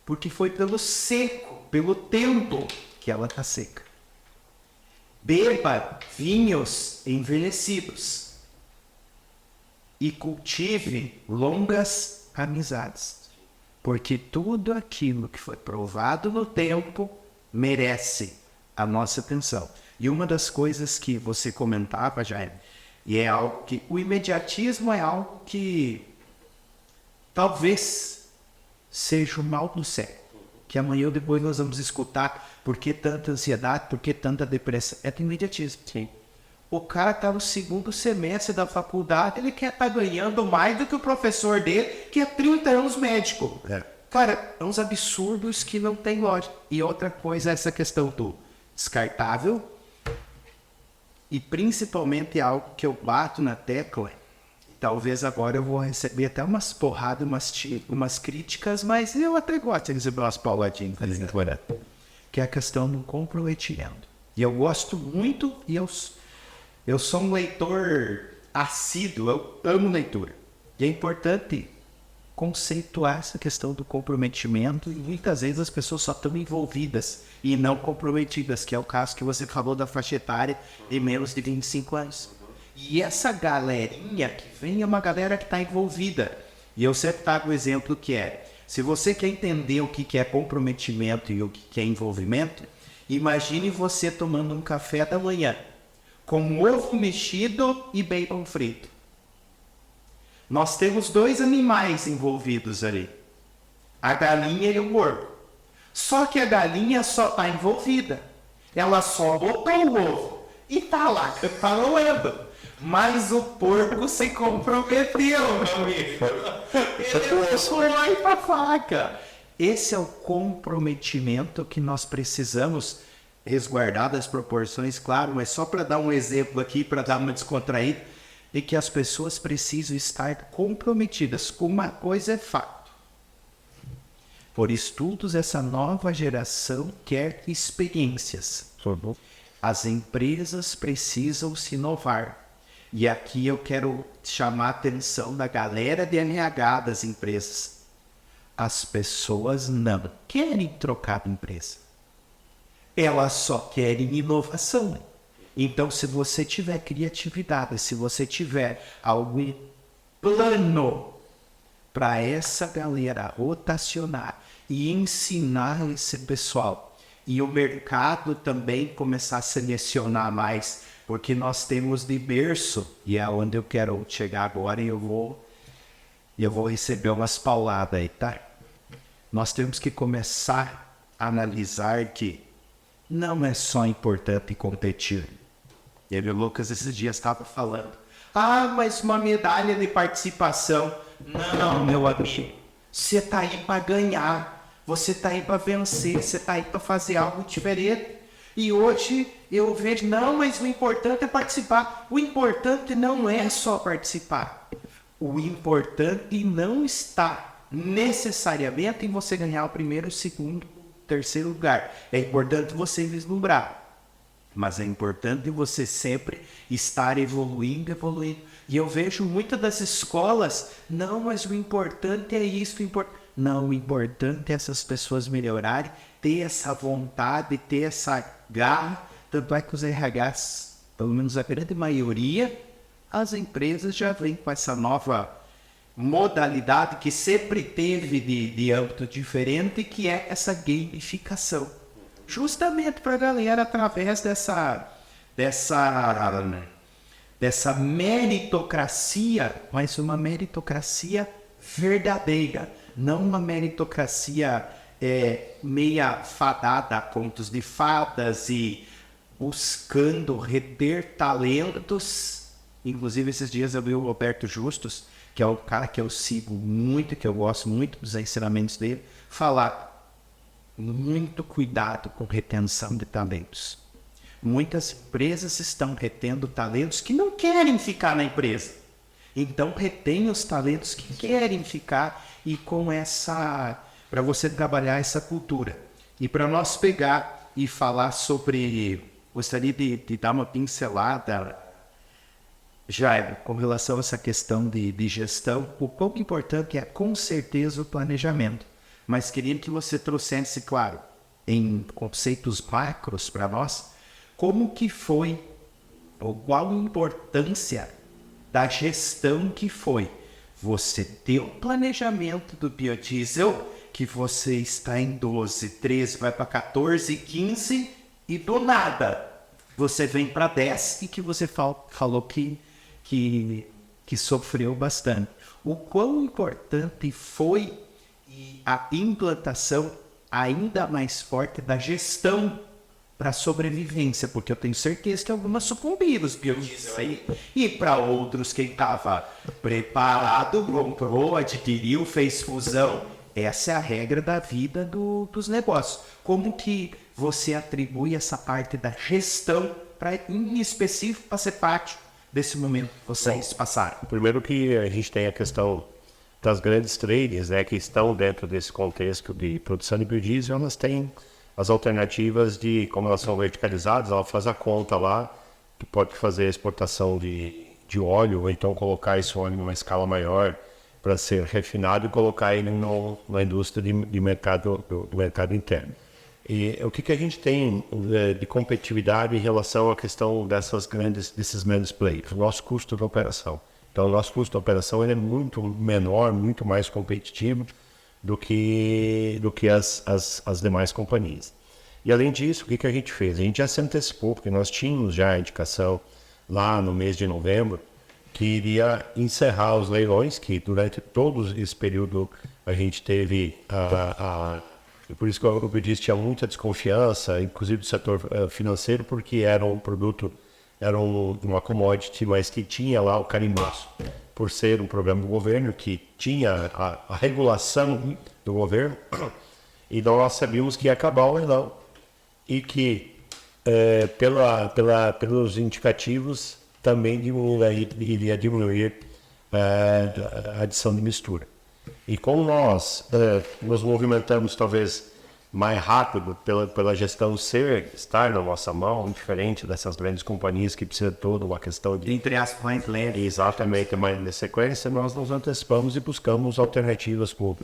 porque foi pelo seco, pelo tempo que ela está seca. Beba vinhos envelhecidos e cultive longas amizades, porque tudo aquilo que foi provado no tempo merece a nossa atenção. E uma das coisas que você comentava, Jaime, e é algo que o imediatismo é algo que talvez seja o mal do século, que amanhã ou depois nós vamos escutar por que tanta ansiedade, por que tanta depressão. É do imediatismo. Sim. O cara está no 2º semestre da faculdade, ele quer estar ganhando mais do que o professor dele, que é 30 anos médico. Cara, é uns absurdos que não tem lógica. E outra coisa é essa questão do descartável, e principalmente algo que eu bato na tecla. Talvez agora eu vou receber até umas porradas, umas críticas, mas eu até gosto de receber umas pauladinhas, que é a questão do comprometimento. E eu gosto muito, e eu sou um leitor assíduo, eu amo leitura. E é importante conceituar essa questão do comprometimento, e muitas vezes as pessoas só estão envolvidas e não comprometidas, que é o caso que você falou da faixa etária de menos de 25 anos. E essa galerinha que vem é uma galera que está envolvida. E eu sempre trago o exemplo que é, se você quer entender o que é comprometimento e o que é envolvimento, imagine você tomando um café da manhã com ovo mexido e bacon frito. Nós temos 2 animais envolvidos ali, a galinha e o porco. Só que a galinha só está envolvida, ela só botou o ovo e está lá falando. Mas o porco se comprometeu, meu amigo. Ele foi lá e pra faca. Esse é o comprometimento que nós precisamos resguardar das proporções, claro, mas só para dar um exemplo aqui, para dar uma descontraída, de que as pessoas precisam estar comprometidas. Uma coisa é fato. Por estudos, essa nova geração quer experiências. As empresas precisam se inovar. E aqui eu quero chamar a atenção da galera de RH das empresas. As pessoas não querem trocar de empresa. Elas só querem inovação. Então, se você tiver criatividade, se você tiver algum plano para essa galera rotacionar e ensinar esse pessoal, e o mercado também começar a selecionar mais, porque nós temos de berço, e é onde eu quero chegar agora, e eu vou receber umas pauladas aí, tá? Nós temos que começar a analisar que não é só importante competir. E o Lucas esses dias estava falando, mas uma medalha de participação. Não, meu amigo, você está aí para ganhar, você está aí para vencer, você está aí para fazer algo diferente. E hoje eu vejo, não, mas o importante é participar. O importante não é só participar. O importante não está necessariamente em você ganhar o 1º, 2º, 3º lugar. É importante você vislumbrar. Mas é importante você sempre estar evoluindo. E eu vejo muitas das escolas, não, mas o importante é isso. Não, o importante é essas pessoas melhorarem, ter essa vontade, ter essa garra. Tanto é que os RHs, pelo menos a grande maioria, as empresas já vêm com essa nova modalidade que sempre teve de âmbito diferente, que é essa gamificação. Justamente para a galera, através dessa meritocracia, mas uma meritocracia verdadeira, não uma meritocracia meia fadada a contos de fadas e buscando reter talentos. Inclusive, esses dias eu vi o Roberto Justus, que é um cara que eu sigo muito, que eu gosto muito dos ensinamentos dele, falar muito cuidado com retenção de talentos. Muitas empresas estão retendo talentos que não querem ficar na empresa. Então, retém os talentos que querem ficar e com essa... para você trabalhar essa cultura. E para nós pegar e falar sobre... Gostaria de dar uma pincelada, Jair, com relação a essa questão de gestão. O quão importante é, com certeza, o planejamento. Mas queria que você trouxesse, claro, em conceitos macros para nós, como que foi, ou qual a importância da gestão que foi você ter o planejamento do biodiesel, que você está em 12, 13, vai para 14, 15 e do nada você vem para 10 e que você falou que sofreu bastante. O quão importante foi a implantação ainda mais forte da gestão para a sobrevivência, porque eu tenho certeza que algumas sucumbiram os biodiesel aí, e para outros quem estava preparado, comprou, adquiriu, fez fusão. Essa é a regra da vida dos negócios. Como que você atribui essa parte da gestão para, em específico, para ser parte desse momento que vocês passaram? Primeiro que a gente tem a questão das grandes traders, né, que estão dentro desse contexto de produção de biodiesel, elas têm as alternativas de, como elas são verticalizadas, ela faz a conta lá, que pode fazer a exportação de óleo, ou então colocar esse óleo numa escala maior para ser refinado e colocar ele na indústria de mercado, do mercado interno. E o que a gente tem de competitividade em relação à questão desses grandes players? O nosso custo de operação. Então, o nosso custo de operação ele é muito menor, muito mais competitivo do que as demais companhias. E, além disso, o que a gente fez? A gente já se antecipou, porque nós tínhamos já a indicação lá no mês de novembro que iria encerrar os leilões, que durante todo esse período a gente teve por isso que o biodiesel tinha muita desconfiança, inclusive do setor financeiro, porque era um produto, era uma commodity, mas que tinha lá o carimbaço, por ser um programa do governo, que tinha a regulação do governo, e nós sabíamos que ia acabar o leilão, e que pelos indicativos também iria diminuir a adição de mistura. E como nós nos movimentamos talvez mais rápido pela gestão estar na nossa mão, diferente dessas grandes companhias que precisam toda uma questão de... Entre as mais leves. Exatamente, mas na sequência nós nos antecipamos e buscamos alternativas com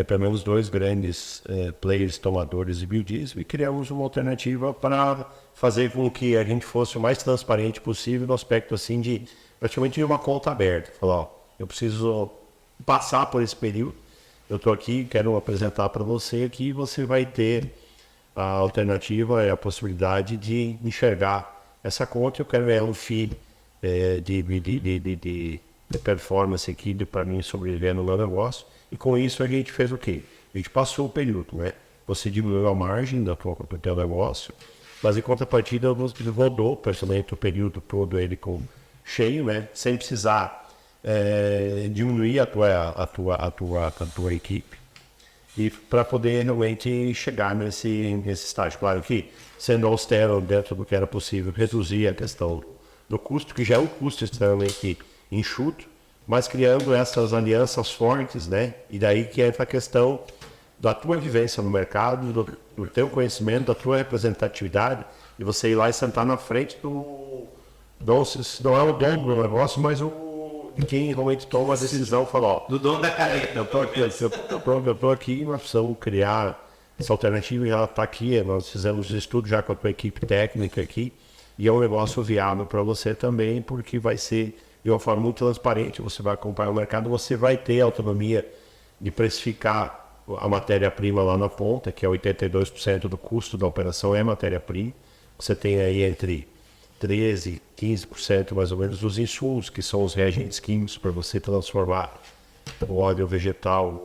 pelo menos 2 grandes players tomadores de biodiesel e criamos uma alternativa para fazer com que a gente fosse o mais transparente possível no aspecto assim de praticamente de uma conta aberta. Falar, ó, eu preciso passar por esse período, eu estou aqui, quero apresentar para você que você vai ter a alternativa e a possibilidade de enxergar essa conta. Eu quero um FII de performance aqui para mim sobreviver no meu negócio. E com isso a gente fez o quê? A gente passou o período, né? Você diminuiu a margem do teu negócio, mas em contrapartida você rodou praticamente o período todo ele cheio, né? Sem precisar diminuir a tua equipe e para poder realmente chegar nesse estágio. Claro que sendo austero dentro do que era possível, reduzir a questão do custo, que já é um custo extremamente enxuto, mas criando essas alianças fortes, né? E daí que entra a questão da tua vivência no mercado, do teu conhecimento, da tua representatividade, e você ir lá e sentar na frente não é o dono do negócio, mas quem realmente toma a decisão, fala, ó, Do dono da caneta. eu tô aqui, nós precisamos criar essa alternativa e ela está aqui, nós fizemos estudo já com a tua equipe técnica aqui, e é um negócio viável para você também, porque vai ser de uma forma muito transparente, você vai acompanhar o mercado, você vai ter autonomia de precificar a matéria-prima lá na ponta, que é 82% do custo da operação é matéria-prima, você tem aí entre 13%, 15% mais ou menos dos insumos, que são os reagentes químicos para você transformar o óleo vegetal,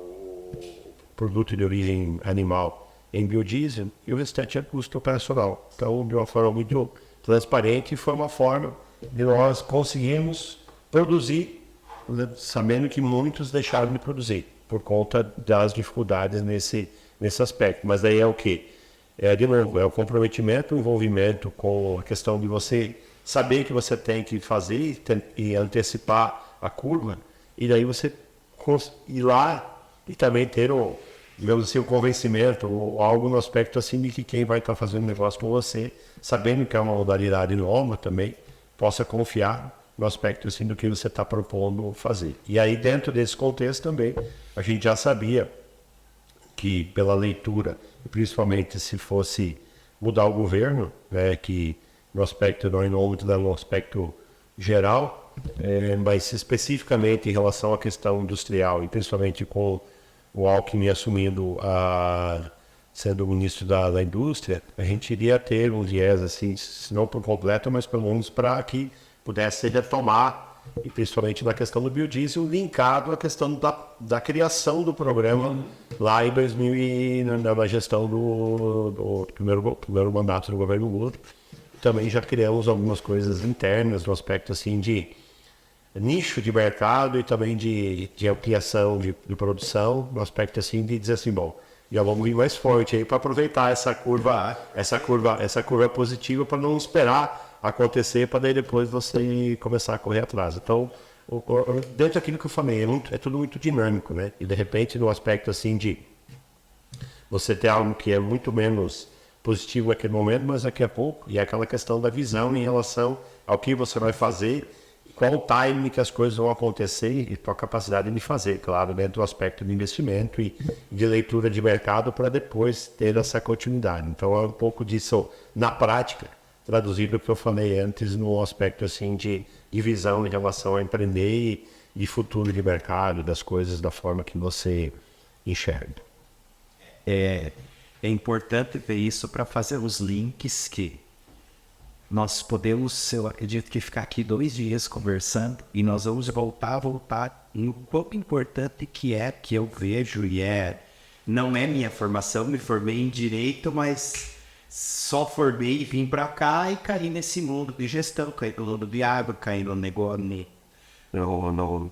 produto de origem animal em biodiesel e o restante é custo operacional. Então, de uma forma muito transparente, foi uma forma de nós conseguirmos produzir, sabendo que muitos deixaram de produzir por conta das dificuldades nesse aspecto. Mas daí é o quê? De novo, é o comprometimento, o envolvimento com a questão de você saber que você tem que fazer e antecipar a curva, e daí você ir lá e também ter digamos assim, o convencimento ou algo no aspecto assim de que quem vai estar fazendo negócio com você, sabendo que é uma modalidade nova também, possa confiar no aspecto assim do que você está propondo fazer. E aí dentro desse contexto também, a gente já sabia que pela leitura, principalmente se fosse mudar o governo, né, que no aspecto não muito no aspecto geral, mas especificamente em relação à questão industrial e principalmente com o Alckmin assumindo sendo o ministro da indústria, a gente iria ter um viés assim, se não por completo, mas pelo menos para que pudesse retomar, e principalmente na questão do biodiesel, linkado à questão da criação do programa lá em 2000 na gestão do primeiro mandato do governo Lula. Também já criamos algumas coisas internas no aspecto assim de nicho de mercado e também de ampliação de produção, no aspecto assim de dizer assim, bom, já vamos ir mais forte aí para aproveitar essa curva positiva para não esperar acontecer para daí depois você começar a correr atrás. Então, dentro daquilo que eu falei, é tudo muito dinâmico, né? E de repente no aspecto assim de você ter algo que é muito menos positivo naquele momento, mas daqui a pouco, e é aquela questão da visão em relação ao que você vai fazer, qual o timing que as coisas vão acontecer e tua capacidade de fazer, claro, dentro do aspecto de investimento e de leitura de mercado para depois ter essa continuidade. Então é um pouco disso na prática, traduzido o que eu falei antes no aspecto assim de visão em relação a empreender e futuro de mercado, das coisas da forma que você enxerga. É importante ver isso para fazer os links que nós podemos, eu acredito que ficar aqui 2 dias conversando e nós vamos voltar no quão importante que é, que eu vejo não é minha formação, me formei em Direito, mas só formei e vim para cá e caí nesse mundo de gestão, caí no mundo de água, caí no negócio, no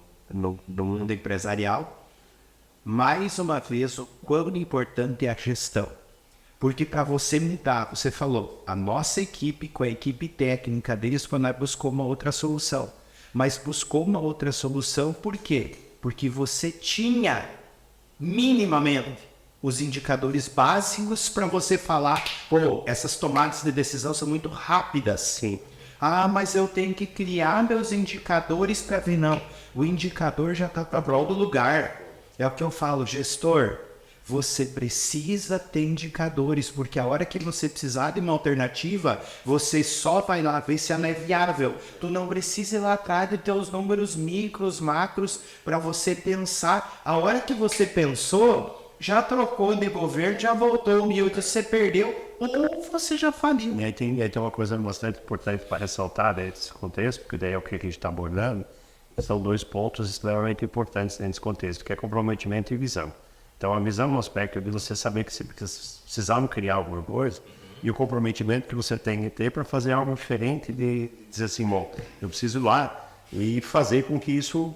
mundo empresarial. Mais uma vez, o quão importante é a gestão. Porque para você mudar, você falou, a nossa equipe com a equipe técnica deles buscou uma outra solução. Mas buscou uma outra solução por quê? Porque você tinha minimamente os indicadores básicos para você falar, essas tomadas de decisão são muito rápidas. Sim. Mas eu tenho que criar meus indicadores para ver. Não, o indicador já está para prol do lugar. É o que eu falo, gestor. Você precisa ter indicadores, porque a hora que você precisar de uma alternativa, você só vai lá ver se ela é viável. Tu não precisa ir lá atrás de ter os números micros, macros, para você pensar. A hora que você pensou, já trocou de governo, já voltou humilde, você perdeu ou você já faliu. E aí tem uma coisa bastante importante para ressaltar nesse contexto, porque daí é o que a gente está abordando, são 2 pontos extremamente importantes nesse contexto, que é comprometimento e visão. Então, a visão no aspecto de você saber que você precisava criar alguma coisa e o comprometimento que você tem que ter para fazer algo diferente de dizer assim, bom, eu preciso ir lá e fazer com que isso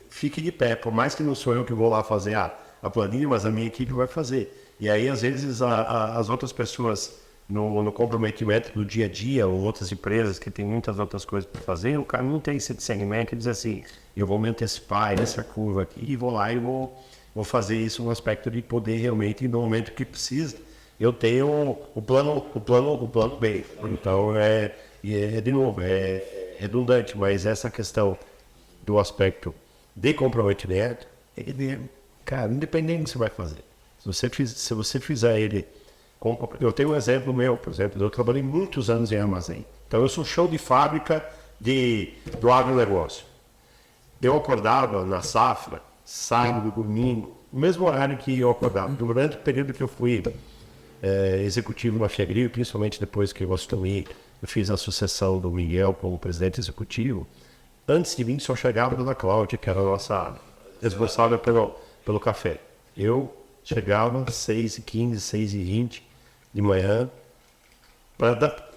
fique de pé. Por mais que não sou eu que vou lá fazer a planilha, mas a minha equipe vai fazer. E aí, às vezes, as outras pessoas no comprometimento do dia a dia ou outras empresas que têm muitas outras coisas para fazer, o cara não tem esse discernimento e diz assim, eu vou me antecipar nessa curva aqui e vou lá e vou fazer isso no aspecto de poder realmente, no momento que precisa, eu tenho o plano B. Então, de novo, é redundante, mas essa questão do aspecto de comprometimento, cara, independente do que você vai fazer. Se você fizer ele... Eu tenho um exemplo meu, por exemplo, eu trabalhei muitos anos em armazém. Então, eu sou chão de fábrica do agronegócio. Eu acordava na safra, sábado, domingo, no mesmo horário que eu acordava. Durante o período que eu fui executivo na FIAGRIL, principalmente depois que eu assumi, eu fiz a sucessão do Miguel como presidente executivo. Antes de mim, só chegava a dona Cláudia, que era a nossa responsável pelo café. Eu chegava às 6h15, 6h20 de manhã, para dar,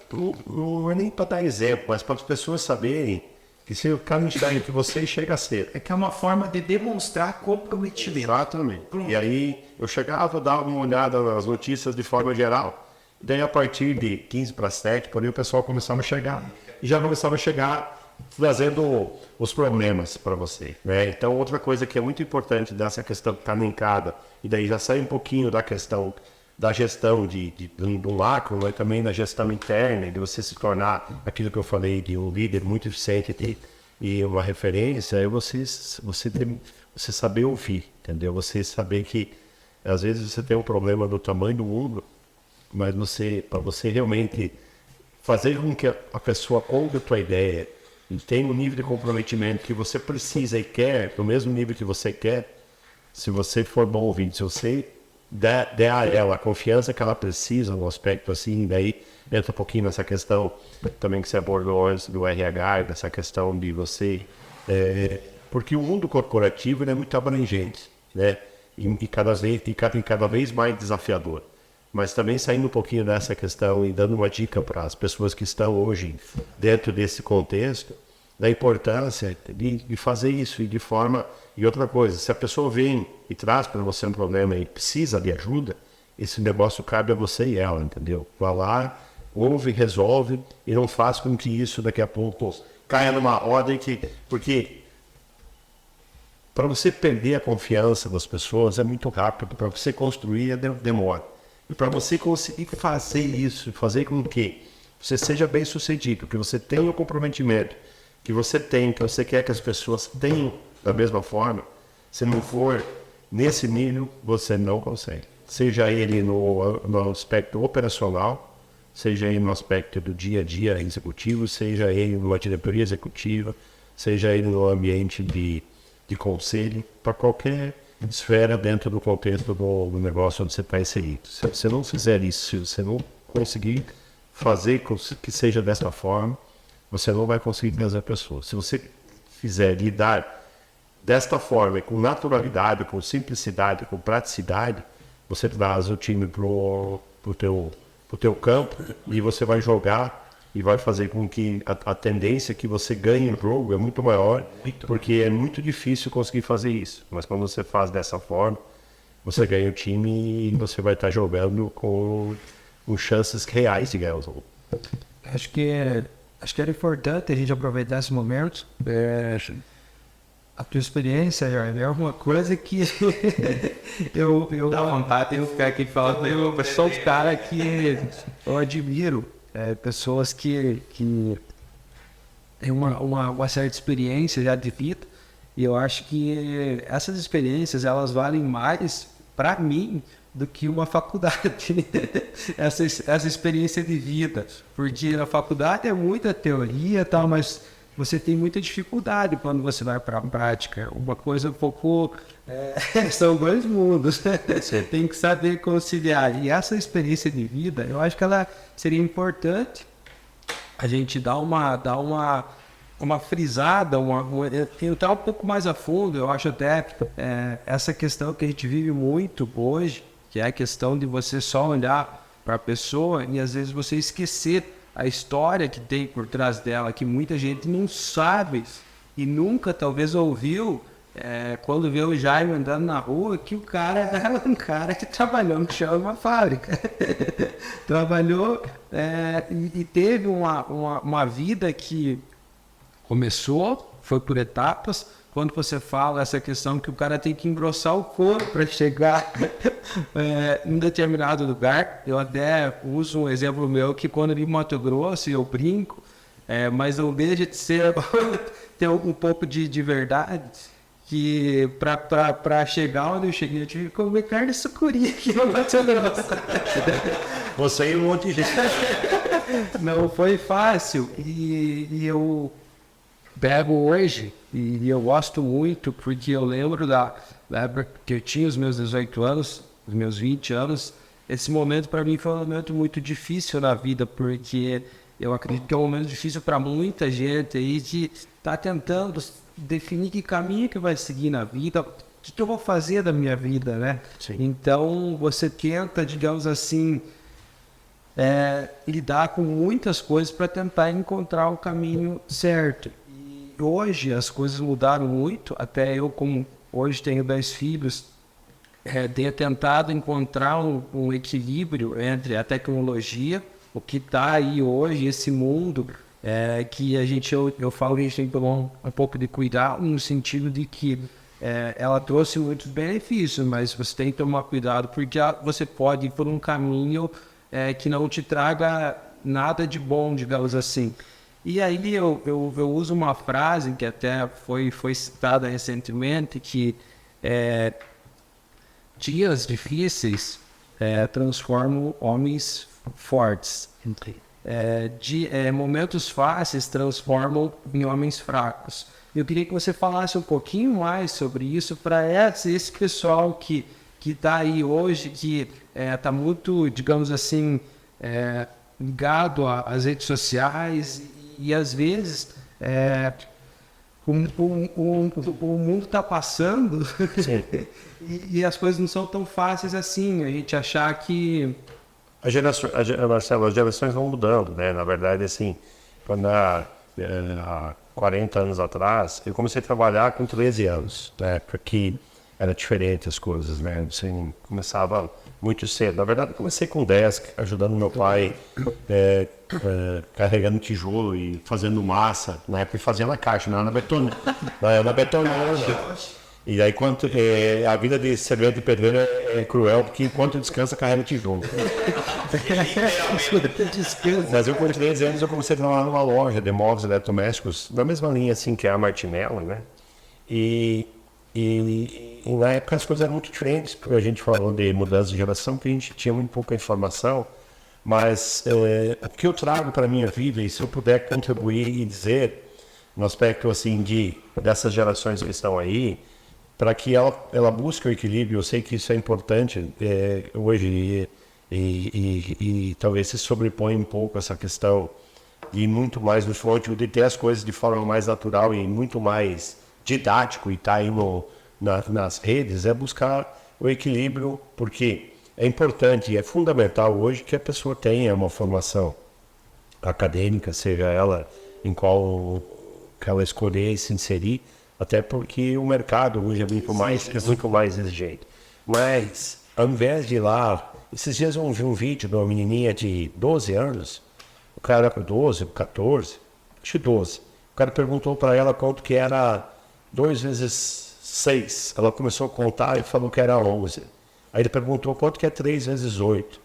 não é nem para dar exemplo, mas para as pessoas saberem que se o cara enxerga que você chega cedo. É que é uma forma de demonstrar comprometimento. Exatamente. E aí eu chegava, dava uma olhada nas notícias de forma geral. Daí a partir de 15 para 7, por aí o pessoal começava a chegar. E já começava a chegar trazendo os problemas para você, né? Então outra coisa que é muito importante dessa questão que está linkada, e daí já sai um pouquinho da questão da gestão do macro, mas também da gestão interna, de você se tornar aquilo que eu falei, de um líder muito eficiente e uma referência, é você saber ouvir, entendeu? Você saber que às vezes você tem um problema do tamanho do mundo, mas para você realmente fazer com que a pessoa compre a tua ideia e tenha um nível de comprometimento que você precisa e quer, do mesmo nível que você quer, se você for bom ouvinte, se você der a ela a confiança que ela precisa no aspecto assim, daí entra um pouquinho nessa questão também que você abordou antes do RH, dessa questão de você... porque o mundo corporativo ele é muito abrangente, né? E cada vez mais desafiador. Mas também saindo um pouquinho dessa questão e dando uma dica para as pessoas que estão hoje dentro desse contexto, da importância de fazer isso e de forma... E outra coisa, se a pessoa vem e traz para você um problema e precisa de ajuda, esse negócio cabe a você e ela, entendeu? Vá lá, ouve, resolve e não faz com que isso daqui a pouco caia numa ordem que... Porque para você perder a confiança das pessoas é muito rápido, para você construir demora. E para você conseguir fazer isso, fazer com que você seja bem sucedido, que você tenha o comprometimento, que você quer que as pessoas tenham da mesma forma, se não for nesse nível, você não consegue. Seja ele no aspecto operacional, seja ele no aspecto do dia a dia executivo, seja ele numa diretoria executiva, seja ele no ambiente de conselho, para qualquer esfera dentro do contexto do negócio onde você está inserido. Se você não fizer isso, se você não conseguir fazer que seja dessa forma, você não vai conseguir trazer a pessoa. Se você fizer lidar desta forma, com naturalidade, com simplicidade, com praticidade, você traz o time pro teu campo e você vai jogar e vai fazer com que a tendência que você ganhe o jogo é muito maior, porque é muito difícil conseguir fazer isso. Mas quando você faz dessa forma, você ganha o time e você vai estar jogando com chances reais de ganhar o jogo. Acho que era importante a gente aproveitar esse momento. A tua experiência é uma coisa que eu dá vontade de ficar aqui falando. Eu sou um cara que eu admiro pessoas que têm uma certa experiência já de vida, e eu acho que essas experiências elas valem mais para mim do que uma faculdade, essa experiência de vida, porque na faculdade é muita teoria e tal, mas você tem muita dificuldade quando você vai para a prática. Uma coisa um pouco... são dois mundos. Você tem que saber conciliar. E essa experiência de vida, eu acho que ela seria importante a gente dar uma frisada, entrar um pouco mais a fundo. Eu acho até essa questão que a gente vive muito hoje, que é a questão de você só olhar para a pessoa e às vezes você esquecer a história que tem por trás dela, que muita gente não sabe e nunca talvez ouviu quando vê o Jaime andando na rua, que o cara era um cara que trabalhou no chão de uma fábrica. Trabalhou e teve uma vida que começou, foi por etapas. Quando você fala essa questão que o cara tem que engrossar o couro para chegar em um determinado lugar, eu até uso um exemplo meu que quando eu vim em Mato Grosso eu brinco, mas não deixa de ser ter um pouco de verdade, que para chegar onde eu cheguei eu tive que comer carne sucuri aqui no Mato Grosso. Você e um monte de gente. Não foi fácil e eu pego hoje, e eu gosto muito, porque eu lembro da época que eu tinha os meus 18 anos, os meus 20 anos, esse momento para mim foi um momento muito difícil na vida, porque eu acredito que é um momento difícil para muita gente aí, de estar tentando definir que caminho que vai seguir na vida, que eu vou fazer da minha vida, né? Sim. Então, você tenta, digamos assim, lidar com muitas coisas para tentar encontrar o caminho certo. E hoje as coisas mudaram muito, até eu, como hoje tenho 10 filhos, tenho tentado encontrar um equilíbrio entre a tecnologia, o que está aí hoje, esse mundo, que eu falo que a gente tem que tomar um pouco de cuidado, no sentido de que ela trouxe muitos benefícios, mas você tem que tomar cuidado, porque você pode ir por um caminho que não te traga nada de bom, digamos assim. E aí eu uso uma frase que até foi citada recentemente, que dias difíceis transformam homens fortes. Momentos fáceis transformam em homens fracos. Eu queria que você falasse um pouquinho mais sobre isso para esse pessoal que está aí hoje, que está muito, digamos assim, ligado às redes sociais e às vezes o mundo está passando e as coisas não são tão fáceis assim. A gente achar que... Marcelo, as gerações vão mudando, né? Na verdade, assim, quando há 40 anos atrás, eu comecei a trabalhar com 13 anos, né? Porque era diferente as coisas, né? Assim, começava muito cedo. Na verdade, eu comecei com 10, ajudando meu pai, carregando tijolo e fazendo massa. Na época, fazia na caixa, não era na betoneira. E aí, a vida de servente de pedreiro é cruel, porque enquanto descansa, carrega tijolo. Mas eu, com 13 anos, eu comecei a trabalhar numa loja de móveis eletrodomésticos, da mesma linha assim que é a Martinello, né? E na época as coisas eram muito diferentes, porque a gente falou de mudança de geração, que a gente tinha muito pouca informação, mas o que eu trago para a minha vida, e se eu puder contribuir e dizer, no aspecto assim dessas gerações que estão aí, para que ela busque o equilíbrio, eu sei que isso é importante hoje, e talvez se sobrepõe um pouco essa questão de muito mais no front, de ter as coisas de forma mais natural e muito mais didático, e tá aí nas redes, é buscar o equilíbrio, porque é importante e é fundamental hoje que a pessoa tenha uma formação acadêmica, seja ela em qual que ela escolher se inserir, até porque o mercado hoje é muito mais exigente. Mas, ao invés de ir lá, esses dias eu vi um vídeo de uma menininha de 12 anos, o cara com 12, 14, acho que 12, o cara perguntou para ela quanto que era 2 vezes 6, ela começou a contar e falou que era 11. Aí ele perguntou quanto que é 3 vezes 8,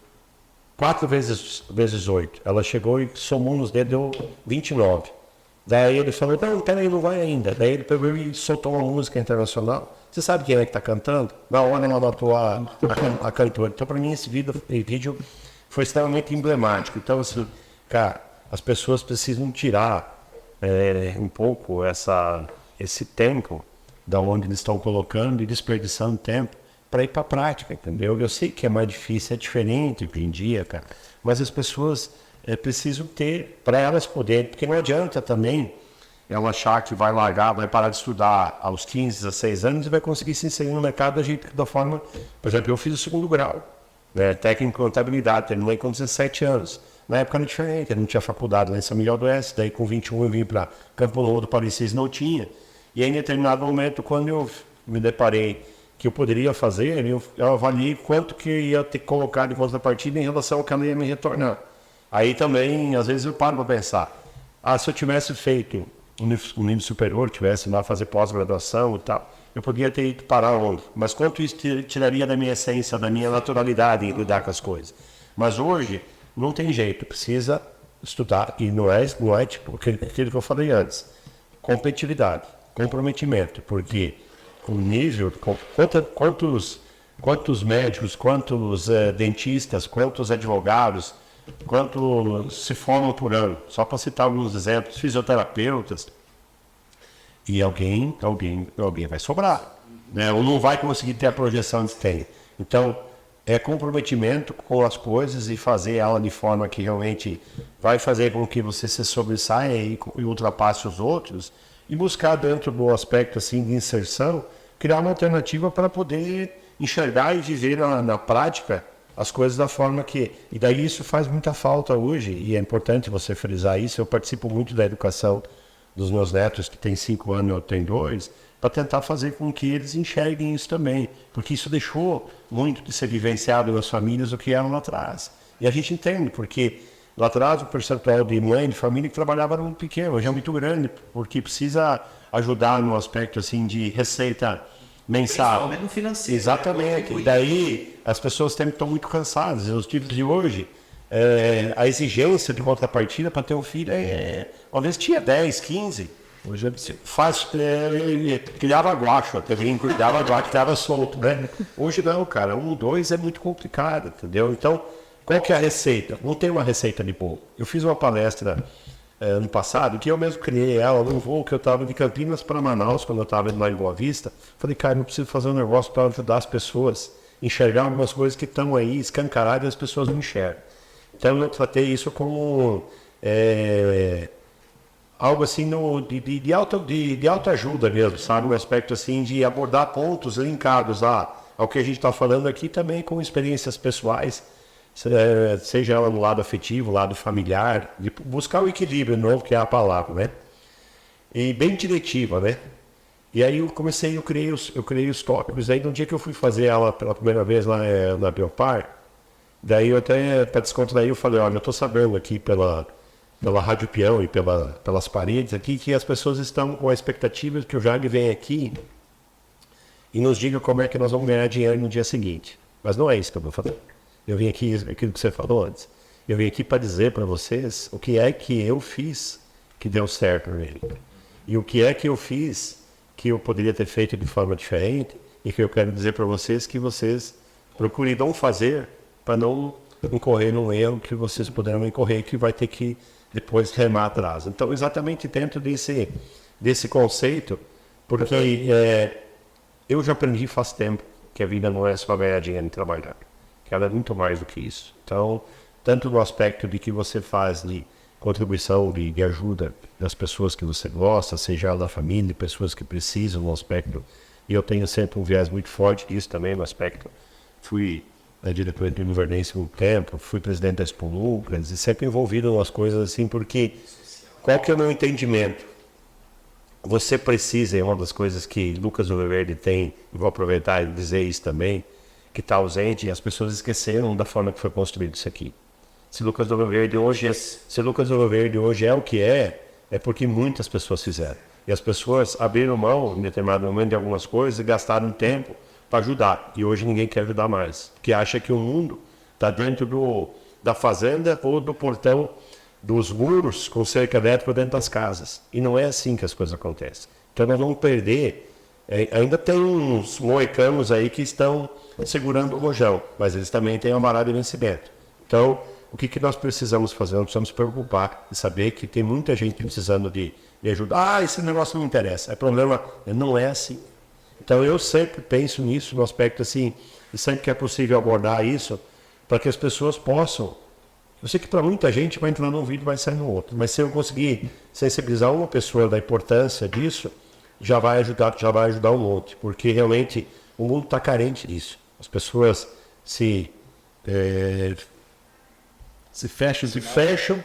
4 vezes 8, ela chegou e somou nos dedos, deu 29. Daí ele falou, não, peraí, não vai ainda. Daí ele pegou e soltou uma música internacional. Você sabe quem é que está cantando? Na hora ela matou a cantora. Então, para mim, esse vídeo foi extremamente emblemático. Então, assim, cara, as pessoas precisam tirar um pouco esse tempo da onde eles estão colocando e desperdiçando tempo para ir para a prática, entendeu? Eu sei que é mais difícil, é diferente hoje em dia, cara, mas as pessoas precisam ter, para elas poderem, porque não adianta também ela achar que vai largar, vai parar de estudar aos 15, 16 anos e vai conseguir se inserir no mercado da forma... Por exemplo, eu fiz o 2º grau, né, técnico em contabilidade, terminei com 17 anos. Na época era diferente, eu não tinha faculdade lá em São Miguel do Oeste, daí com 21 eu vim para Campo Louco do Parecis, não tinha. E aí, em determinado momento, quando eu me deparei que eu poderia fazer, eu avaliei quanto que eu ia ter que colocar de contrapartida em relação ao que ela ia me retornar. Aí também, às vezes eu paro para pensar, se eu tivesse feito um nível superior, tivesse lá fazer pós-graduação e tal, eu poderia ter ido parar onde? Mas quanto isso tiraria da minha essência, da minha naturalidade em lidar com as coisas? Mas hoje, não tem jeito, precisa estudar, e não é tipo aquilo que eu falei antes, competitividade, comprometimento, porque o nível, quantos médicos, quantos dentistas, quantos advogados, quantos se formam por ano, só para citar alguns exemplos, fisioterapeutas, e alguém vai sobrar, né? Ou não vai conseguir ter a projeção que tem. Então, é comprometimento com as coisas e fazer ela de forma que realmente vai fazer com que você se sobressaia e ultrapasse os outros, e buscar dentro do aspecto assim de inserção criar uma alternativa para poder enxergar e viver na prática as coisas da forma que... E daí isso faz muita falta hoje, e é importante você frisar isso. Eu participo muito da educação dos meus netos, que têm 5 anos e eu tenho 2, para tentar fazer com que eles enxerguem isso também, porque isso deixou muito de ser vivenciado nas famílias o que eram lá atrás. E a gente entende, porque lá atrás o percentual de mãe, de família que trabalhava era muito pequeno, hoje é muito grande, porque precisa ajudar no aspecto assim de receita mensal. Principalmente no financeiro. Exatamente. E daí as pessoas estão muito cansadas. Os tipos de hoje, a exigência de contrapartida para ter um filho uma vez tinha 10, 15. Hoje criava guacho, até criava guacho, criava solto, né? Hoje não, cara. 1, 2 é muito complicado, entendeu? Então, qual que é a receita? Não tem uma receita de bolo. Eu fiz uma palestra ano passado, que eu mesmo criei ela num voo que eu estava de Campinas para Manaus, quando eu estava lá em Boa Vista. Falei, cara, eu preciso fazer um negócio para ajudar as pessoas a enxergar algumas coisas que estão aí escancaradas e as pessoas não enxergam. Então eu tratei isso como algo assim de alta ajuda mesmo, sabe? Um aspecto assim de abordar pontos linkados ao que a gente está falando aqui também com experiências pessoais, seja ela no lado afetivo, lado familiar, de buscar o equilíbrio novo, que é a palavra, né? E bem diretiva, né? E aí eu criei os tópicos. Aí no dia que eu fui fazer ela pela primeira vez lá na Biopar, daí eu até, para descontrair, eu falei, olha, eu estou sabendo aqui pela Rádio Peão e pelas paredes aqui, que as pessoas estão com a expectativa de que o Jaime venha aqui e nos diga como é que nós vamos ganhar dinheiro no dia seguinte. Mas não é isso que eu vou fazer. Eu vim aqui, aquilo que você falou antes, eu vim aqui para dizer para vocês o que é que eu fiz que deu certo nele. E o que é que eu fiz que eu poderia ter feito de forma diferente e que eu quero dizer para vocês que vocês procurem não fazer para não incorrer num erro que vocês poderão incorrer, que vai ter que depois remar atrás. Então, exatamente dentro desse conceito, porque eu já aprendi faz tempo que a vida não é só ganhar dinheiro e trabalhar, que ela é muito mais do que isso. Então, tanto no aspecto de que você faz de contribuição, de ajuda das pessoas que você gosta, seja ela da família, pessoas que precisam no aspecto, e eu tenho sempre um viés muito forte disso também no aspecto. Fui diretor de Invernense por um tempo, fui presidente da Expo Lucas, e sempre envolvido em umas coisas assim, porque qual que é o meu entendimento? Você precisa, é uma das coisas que Lucas do Rio Verde tem, vou aproveitar e dizer isso também, que está ausente, e as pessoas esqueceram da forma que foi construído isso aqui. Se Lucas do Rio Verde hoje é o que é porque muitas pessoas fizeram. E as pessoas abriram mão, em determinado momento, de algumas coisas e gastaram tempo para ajudar. E hoje ninguém quer ajudar mais. Porque acha que o mundo está dentro da fazenda ou do portão dos muros com cerca elétrica dentro das casas. E não é assim que as coisas acontecem. Então nós vamos perder. Ainda tem uns moicanos aí que estão segurando o rojão, mas eles também têm uma barra de vencimento. Então, o que nós precisamos fazer? Nós precisamos nos preocupar e saber que tem muita gente precisando de ajuda. Ah, esse negócio não me interessa. É problema. Não é assim. Então, eu sempre penso nisso, no aspecto assim, e sempre que é possível abordar isso, para que as pessoas possam. Eu sei que para muita gente vai entrar num vídeo e vai sair no outro, mas se eu conseguir sensibilizar uma pessoa da importância disso, já vai ajudar um monte, porque realmente o mundo está carente disso. As pessoas se fecham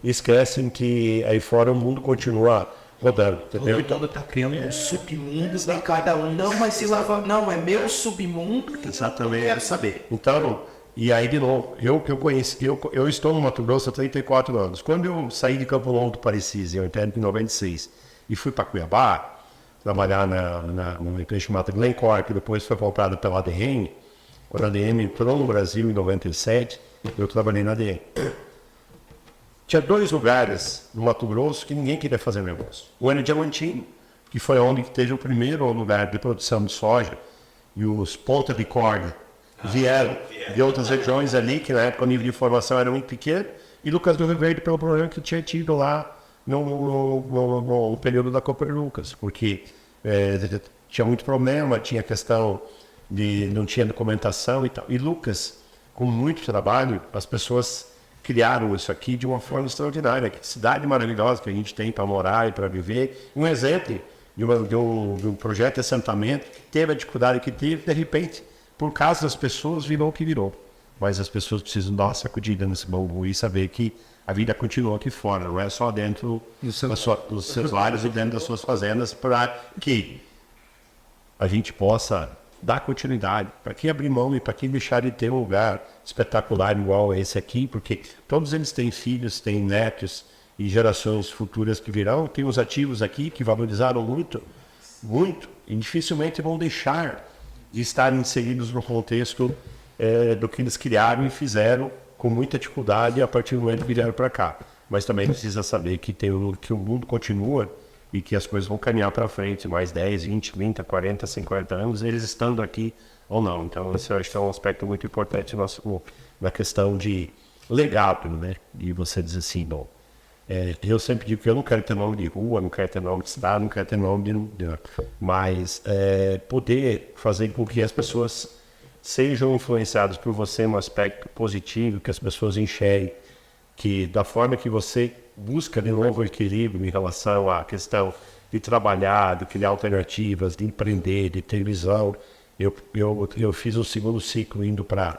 e esquecem que aí fora o mundo continua rodando, entendeu? Todo mundo está criando um submundo em cada um. Não, mas se lava, não, é meu submundo. Exatamente. Quero saber. Então, e aí de novo, eu estou no Mato Grosso há 34 anos. Quando eu saí de Campo Longo do Parecis, em 96, e fui para Cuiabá, trabalhar numa empresa chamada Glencore, que depois foi comprada pela ADM. Quando a ADM entrou no Brasil em 97, eu trabalhei na ADM. Tinha 2 lugares no Mato Grosso que ninguém queria fazer negócio. Um era Diamantino, que foi onde teve o primeiro lugar de produção de soja, e os pontas de corda vieram de outras regiões ali, que na época o nível de informação era muito pequeno, e Lucas do Rio Verde pelo problema que eu tinha tido lá no período da Copper-Lucas, porque tinha muito problema, tinha questão de não tinha documentação e tal. E Lucas, com muito trabalho, as pessoas criaram isso aqui de uma forma extraordinária. Que cidade maravilhosa que a gente tem para morar e para viver. Um exemplo de um projeto de assentamento, que teve a dificuldade que teve, de repente, por causa das pessoas, virou o que virou. Mas as pessoas precisam dar uma sacudida nesse bambu e saber que a vida continua aqui fora, não é só dentro dos seus lares e dentro das suas fazendas, para que a gente possa dar continuidade, para que abrir mão e para que deixar de ter um lugar espetacular igual esse aqui, porque todos eles têm filhos, têm netos e gerações futuras que virão, tem os ativos aqui que valorizaram muito, e dificilmente vão deixar de estar inseridos no contexto do que eles criaram e fizeram com muita dificuldade a partir do momento que vieram para cá. Mas também precisa saber que o mundo continua e que as coisas vão caminhar para frente, mais 10, 20, 30, 40, 50 anos, eles estando aqui ou não. Então, esse eu acho que é um aspecto muito importante na questão de legado, né? E você diz assim, bom, eu sempre digo que eu não quero ter nome de rua, não quero ter nome de estado, não quero ter nome mas poder fazer com que as pessoas sejam influenciadas por você no aspecto positivo, que as pessoas enxerguem, que da forma que você busca de novo o equilíbrio em relação à questão de trabalhar, de criar alternativas, de empreender, de ter visão. Eu fiz um segundo ciclo indo para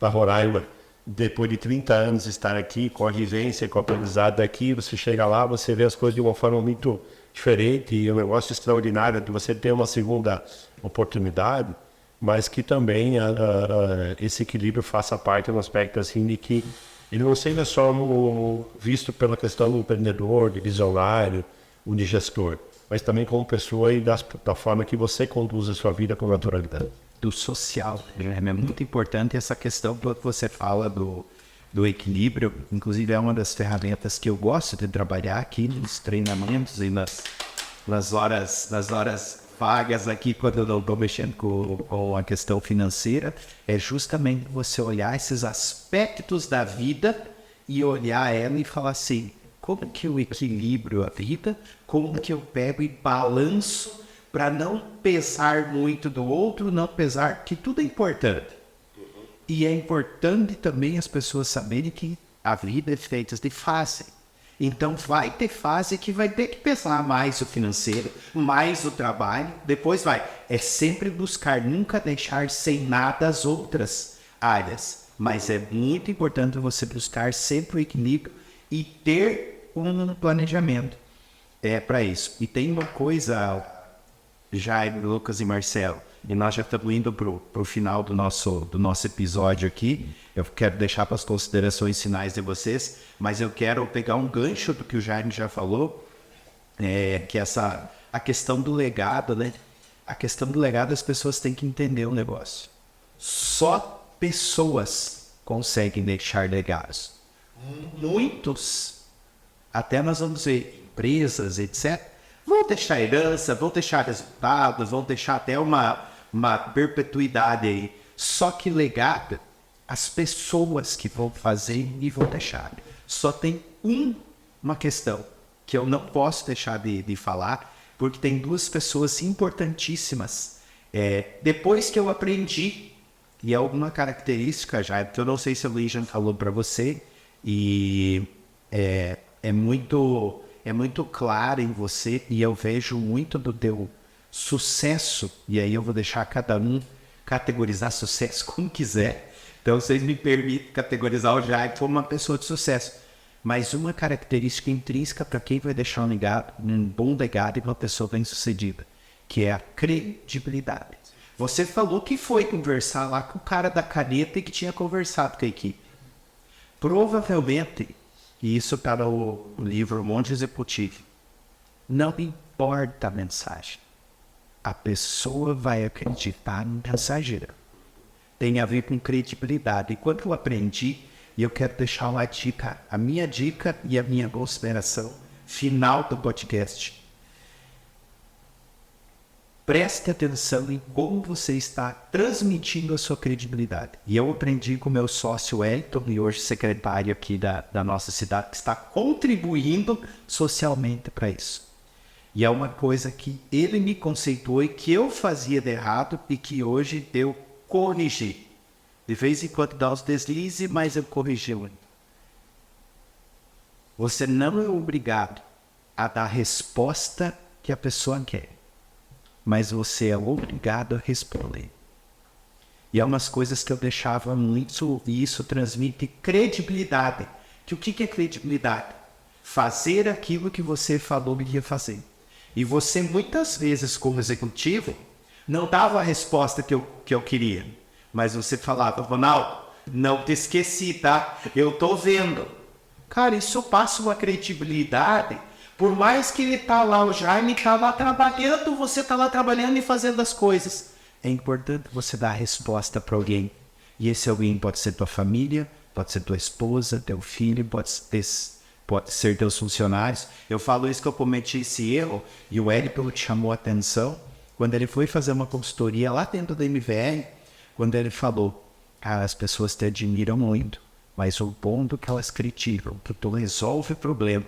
Roraima, depois de 30 anos estar aqui, com a vivência, com o aprendizado daqui, você chega lá, você vê as coisas de uma forma muito diferente, e é um negócio extraordinário de você ter uma segunda oportunidade, mas que também esse equilíbrio faça parte no aspecto assim de que ele não seja só visto pela questão do empreendedor, de visionário, ou de gestor, mas também como pessoa e da forma que você conduz a sua vida com naturalidade. Do social, né? É muito importante essa questão que você fala do equilíbrio. Inclusive é uma das ferramentas que eu gosto de trabalhar aqui nos treinamentos e nas horas vagas aqui, quando eu não estou mexendo com a questão financeira, é justamente você olhar esses aspectos da vida e olhar ela e falar assim, como que eu equilibro a vida, como que eu pego e balanço para não pesar muito do outro, não pesar, que tudo é importante. E é importante também as pessoas saberem que a vida é feita de fase. Então vai ter fase que vai ter que pesar mais o financeiro, mais o trabalho, depois vai. É sempre buscar, nunca deixar sem nada as outras áreas. Mas é muito importante você buscar sempre o equilíbrio e ter um planejamento para isso. E tem uma coisa, Jaime, Lucas e Marcelo, e nós já estamos indo para o final do nosso episódio aqui. Eu quero deixar para as considerações finais de vocês, mas eu quero pegar um gancho do que o Jaime já falou, que a questão do legado, né? A questão do legado, as pessoas têm que entender o negócio. Só pessoas conseguem deixar legados. Muitos, até nós vamos ver, empresas, etc., vão deixar herança, vão deixar resultados, vão deixar até uma perpetuidade aí. Só que legado, as pessoas que vão fazer e vão deixar. Só tem uma questão que eu não posso deixar de falar, porque tem duas pessoas importantíssimas. Depois que eu aprendi, e é alguma característica já, que eu não sei se o Legion falou para você, e é muito claro em você, e eu vejo muito do teu sucesso, e aí eu vou deixar cada um categorizar sucesso como quiser. Então vocês me permitem categorizar o Jaime como uma pessoa de sucesso. Mas uma característica intrínseca para quem vai deixar um legado, um bom legado e uma pessoa bem-sucedida, que é a credibilidade. Você falou que foi conversar lá com o cara da caneta e que tinha conversado com a equipe. Provavelmente, e isso está no livro Monte Executivo, não importa a mensagem. A pessoa vai acreditar no mensageiro. Tem a ver com credibilidade. E quando eu aprendi, e eu quero deixar uma dica, a minha dica e a minha consideração final do podcast. Preste atenção em como você está transmitindo a sua credibilidade. E eu aprendi com o meu sócio Elton, e hoje secretário aqui da nossa cidade, que está contribuindo socialmente para isso. E é uma coisa que ele me conceituou e que eu fazia de errado e que hoje eu corrigi. De vez em quando dá os deslizes, mas eu corrigi muito. Você não é obrigado a dar resposta que a pessoa quer, mas você é obrigado a responder. E é umas coisas que eu deixava muito, e isso transmite credibilidade. Que o que é credibilidade? Fazer aquilo que você falou que ia fazer. E você, muitas vezes, como executivo, não dava a resposta que eu queria. Mas você falava, Ronaldo, não te esqueci, tá? Eu tô vendo. Cara, isso passa uma credibilidade. Por mais que ele tá lá, o Jaime tá lá trabalhando, você tá lá trabalhando e fazendo as coisas. É importante você dar a resposta para alguém. E esse alguém pode ser tua família, pode ser tua esposa, teu filho, pode ser teus funcionários. Eu falo isso que eu cometi esse erro, e o Hélio chamou a atenção, quando ele foi fazer uma consultoria lá dentro da MVR, quando ele falou, cara, as pessoas te admiram muito, mas o ponto que elas criticam, que tu resolve o problema,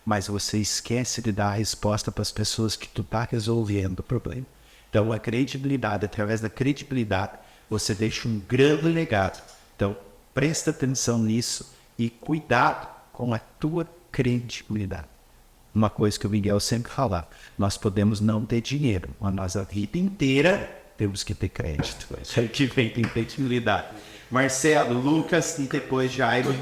mas você esquece de dar a resposta para as pessoas que tu tá resolvendo o problema. Então, a credibilidade, através da credibilidade, você deixa um grande legado. Então, presta atenção nisso e cuidado com a tua credibilidade. Uma coisa que o Miguel sempre fala, nós podemos não ter dinheiro, mas nossa vida inteira temos que ter crédito. Isso aí que vem tem credibilidade. Marcelo, Lucas e depois Jairo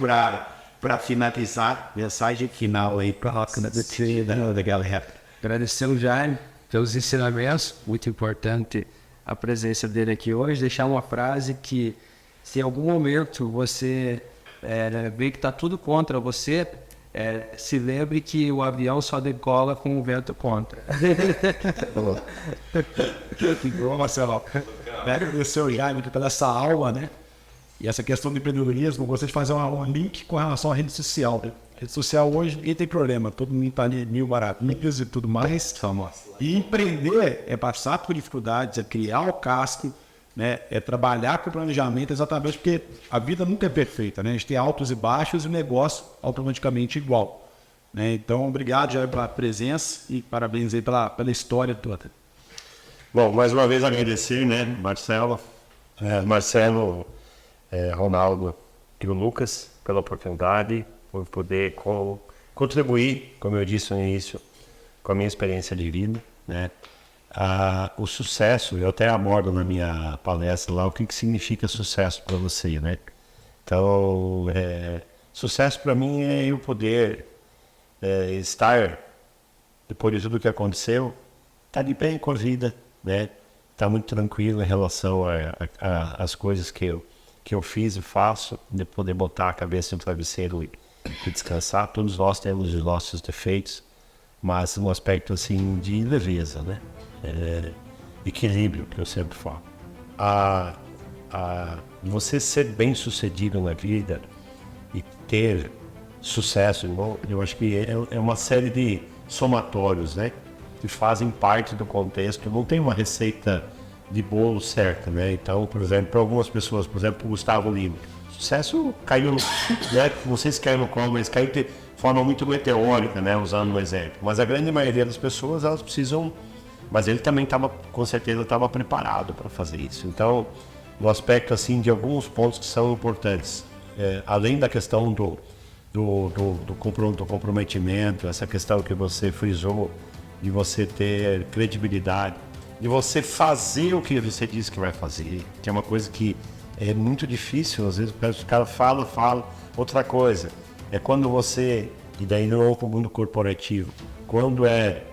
para finalizar, mensagem final aí para a galera. Agradecer o Jaime pelos ensinamentos, muito importante a presença dele aqui hoje. Deixar uma frase que, se em algum momento você vê que está tudo contra você, se lembre que o avião só decola com o vento contra. Bom, Marcelo, agradecer o Jaime pela essa aula, né? E essa questão do empreendedorismo, gostaria de fazer um link com relação à rede social. Né? Rede social hoje ninguém tem problema, todo mundo está ali mil maravilhas e tudo mais. E empreender é passar por dificuldades, é criar o casco, né? É trabalhar com planejamento, exatamente porque a vida nunca é perfeita, né? A gente tem altos e baixos e o negócio automaticamente igual. Né? Então, obrigado, Jair, pela presença e parabéns aí pela história toda. Bom, mais uma vez agradecer, né, Marcelo, Ronaldo e o Lucas pela oportunidade, por poder contribuir, como eu disse no início, com a minha experiência de vida, né? O sucesso, eu até abordo na minha palestra lá o que significa sucesso para você, né? Então, sucesso para mim é eu poder estar, depois de tudo que aconteceu, estar de bem com a vida, né? Estar muito tranquilo em relação às coisas que eu fiz e faço, de poder botar a cabeça no travesseiro e descansar. Todos nós temos os nossos defeitos, mas um aspecto assim de leveza, né? Equilíbrio, que eu sempre falo. Você ser bem sucedido na vida e ter sucesso, eu acho que é uma série de somatórios, né? Que fazem parte do contexto. Não tem uma receita de bolo certa, né? Então, por exemplo, para algumas pessoas, por exemplo, o Gustavo Lima, sucesso caiu, né? Vocês caíram no colo, mas caiu de forma muito meteórica, né? Usando um exemplo. Mas a grande maioria das pessoas, elas precisam. Mas ele também com certeza estava preparado para fazer isso. Então, no aspecto assim de alguns pontos que são importantes, além da questão do comprometimento, essa questão que você frisou, de você ter credibilidade, de você fazer o que você disse que vai fazer, que é uma coisa que é muito difícil, às vezes o cara fala. Outra coisa, é quando você, e daí não para o mundo corporativo, quando é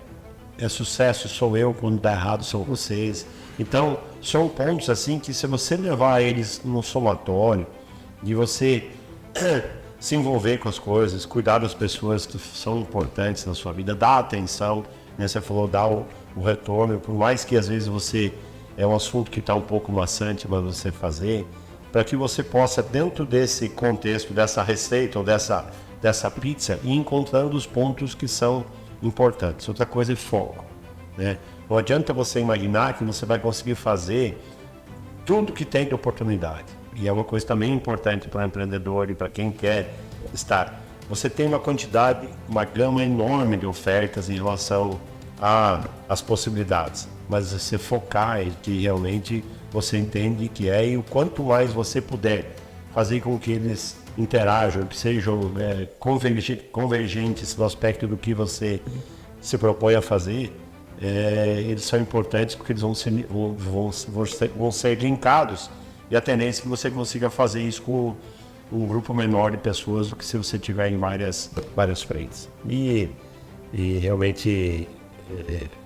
sucesso sou eu, quando dá errado são vocês. Então, são pontos assim que se você levar eles no somatório, de você se envolver com as coisas, cuidar das pessoas que são importantes na sua vida, dar atenção, né? Você falou, dar o retorno, por mais que às vezes é um assunto que está um pouco maçante, mas você fazer, para que você possa, dentro desse contexto, dessa receita ou dessa pizza, ir encontrando os pontos que são importantes. Outra coisa é foco, né? Não adianta você imaginar que você vai conseguir fazer tudo que tem de oportunidade. E é uma coisa também importante para o empreendedor e para quem quer estar. Você tem uma gama enorme de ofertas em relação às possibilidades, mas você focar em que realmente você entende que e o quanto mais você puder fazer com que eles interajam, que sejam convergentes no aspecto do que você se propõe a fazer, eles são importantes porque eles vão ser linkados, e a tendência é que você consiga fazer isso com um grupo menor de pessoas do que se você tiver em várias frentes. E realmente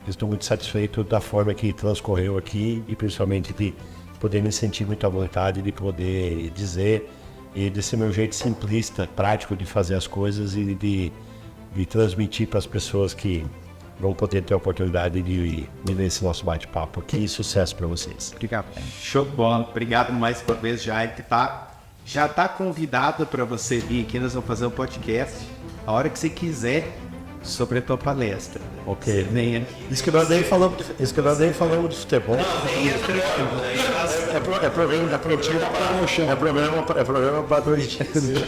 estou muito satisfeito da forma que transcorreu aqui, e principalmente de poder me sentir muito à vontade de poder dizer, e desse meu jeito simplista, prático de fazer as coisas, e de transmitir para as pessoas que vão poder ter a oportunidade de ver esse nosso bate-papo aqui. E sucesso para vocês. Obrigado. Show de bola. Obrigado mais uma vez, Jaime. Já tá convidado para você vir aqui. Nós vamos fazer um podcast a hora que você quiser sobre a tua palestra. Ok. Você vem aqui. Isso que nós nem falamos de futebol. É programa para noite.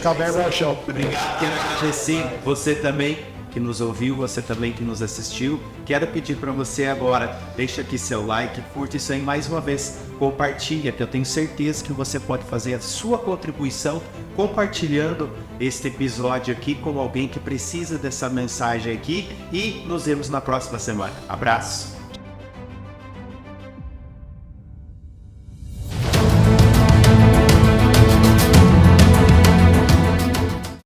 Caverna ao chão. Obrigado. Quero agradecer você também que nos ouviu, você também que nos assistiu. Quero pedir para você agora, deixa aqui seu like, curta isso aí mais uma vez, compartilha, que eu tenho certeza que você pode fazer a sua contribuição compartilhando este episódio aqui com alguém que precisa dessa mensagem aqui, e nos vemos na próxima semana. Abraço!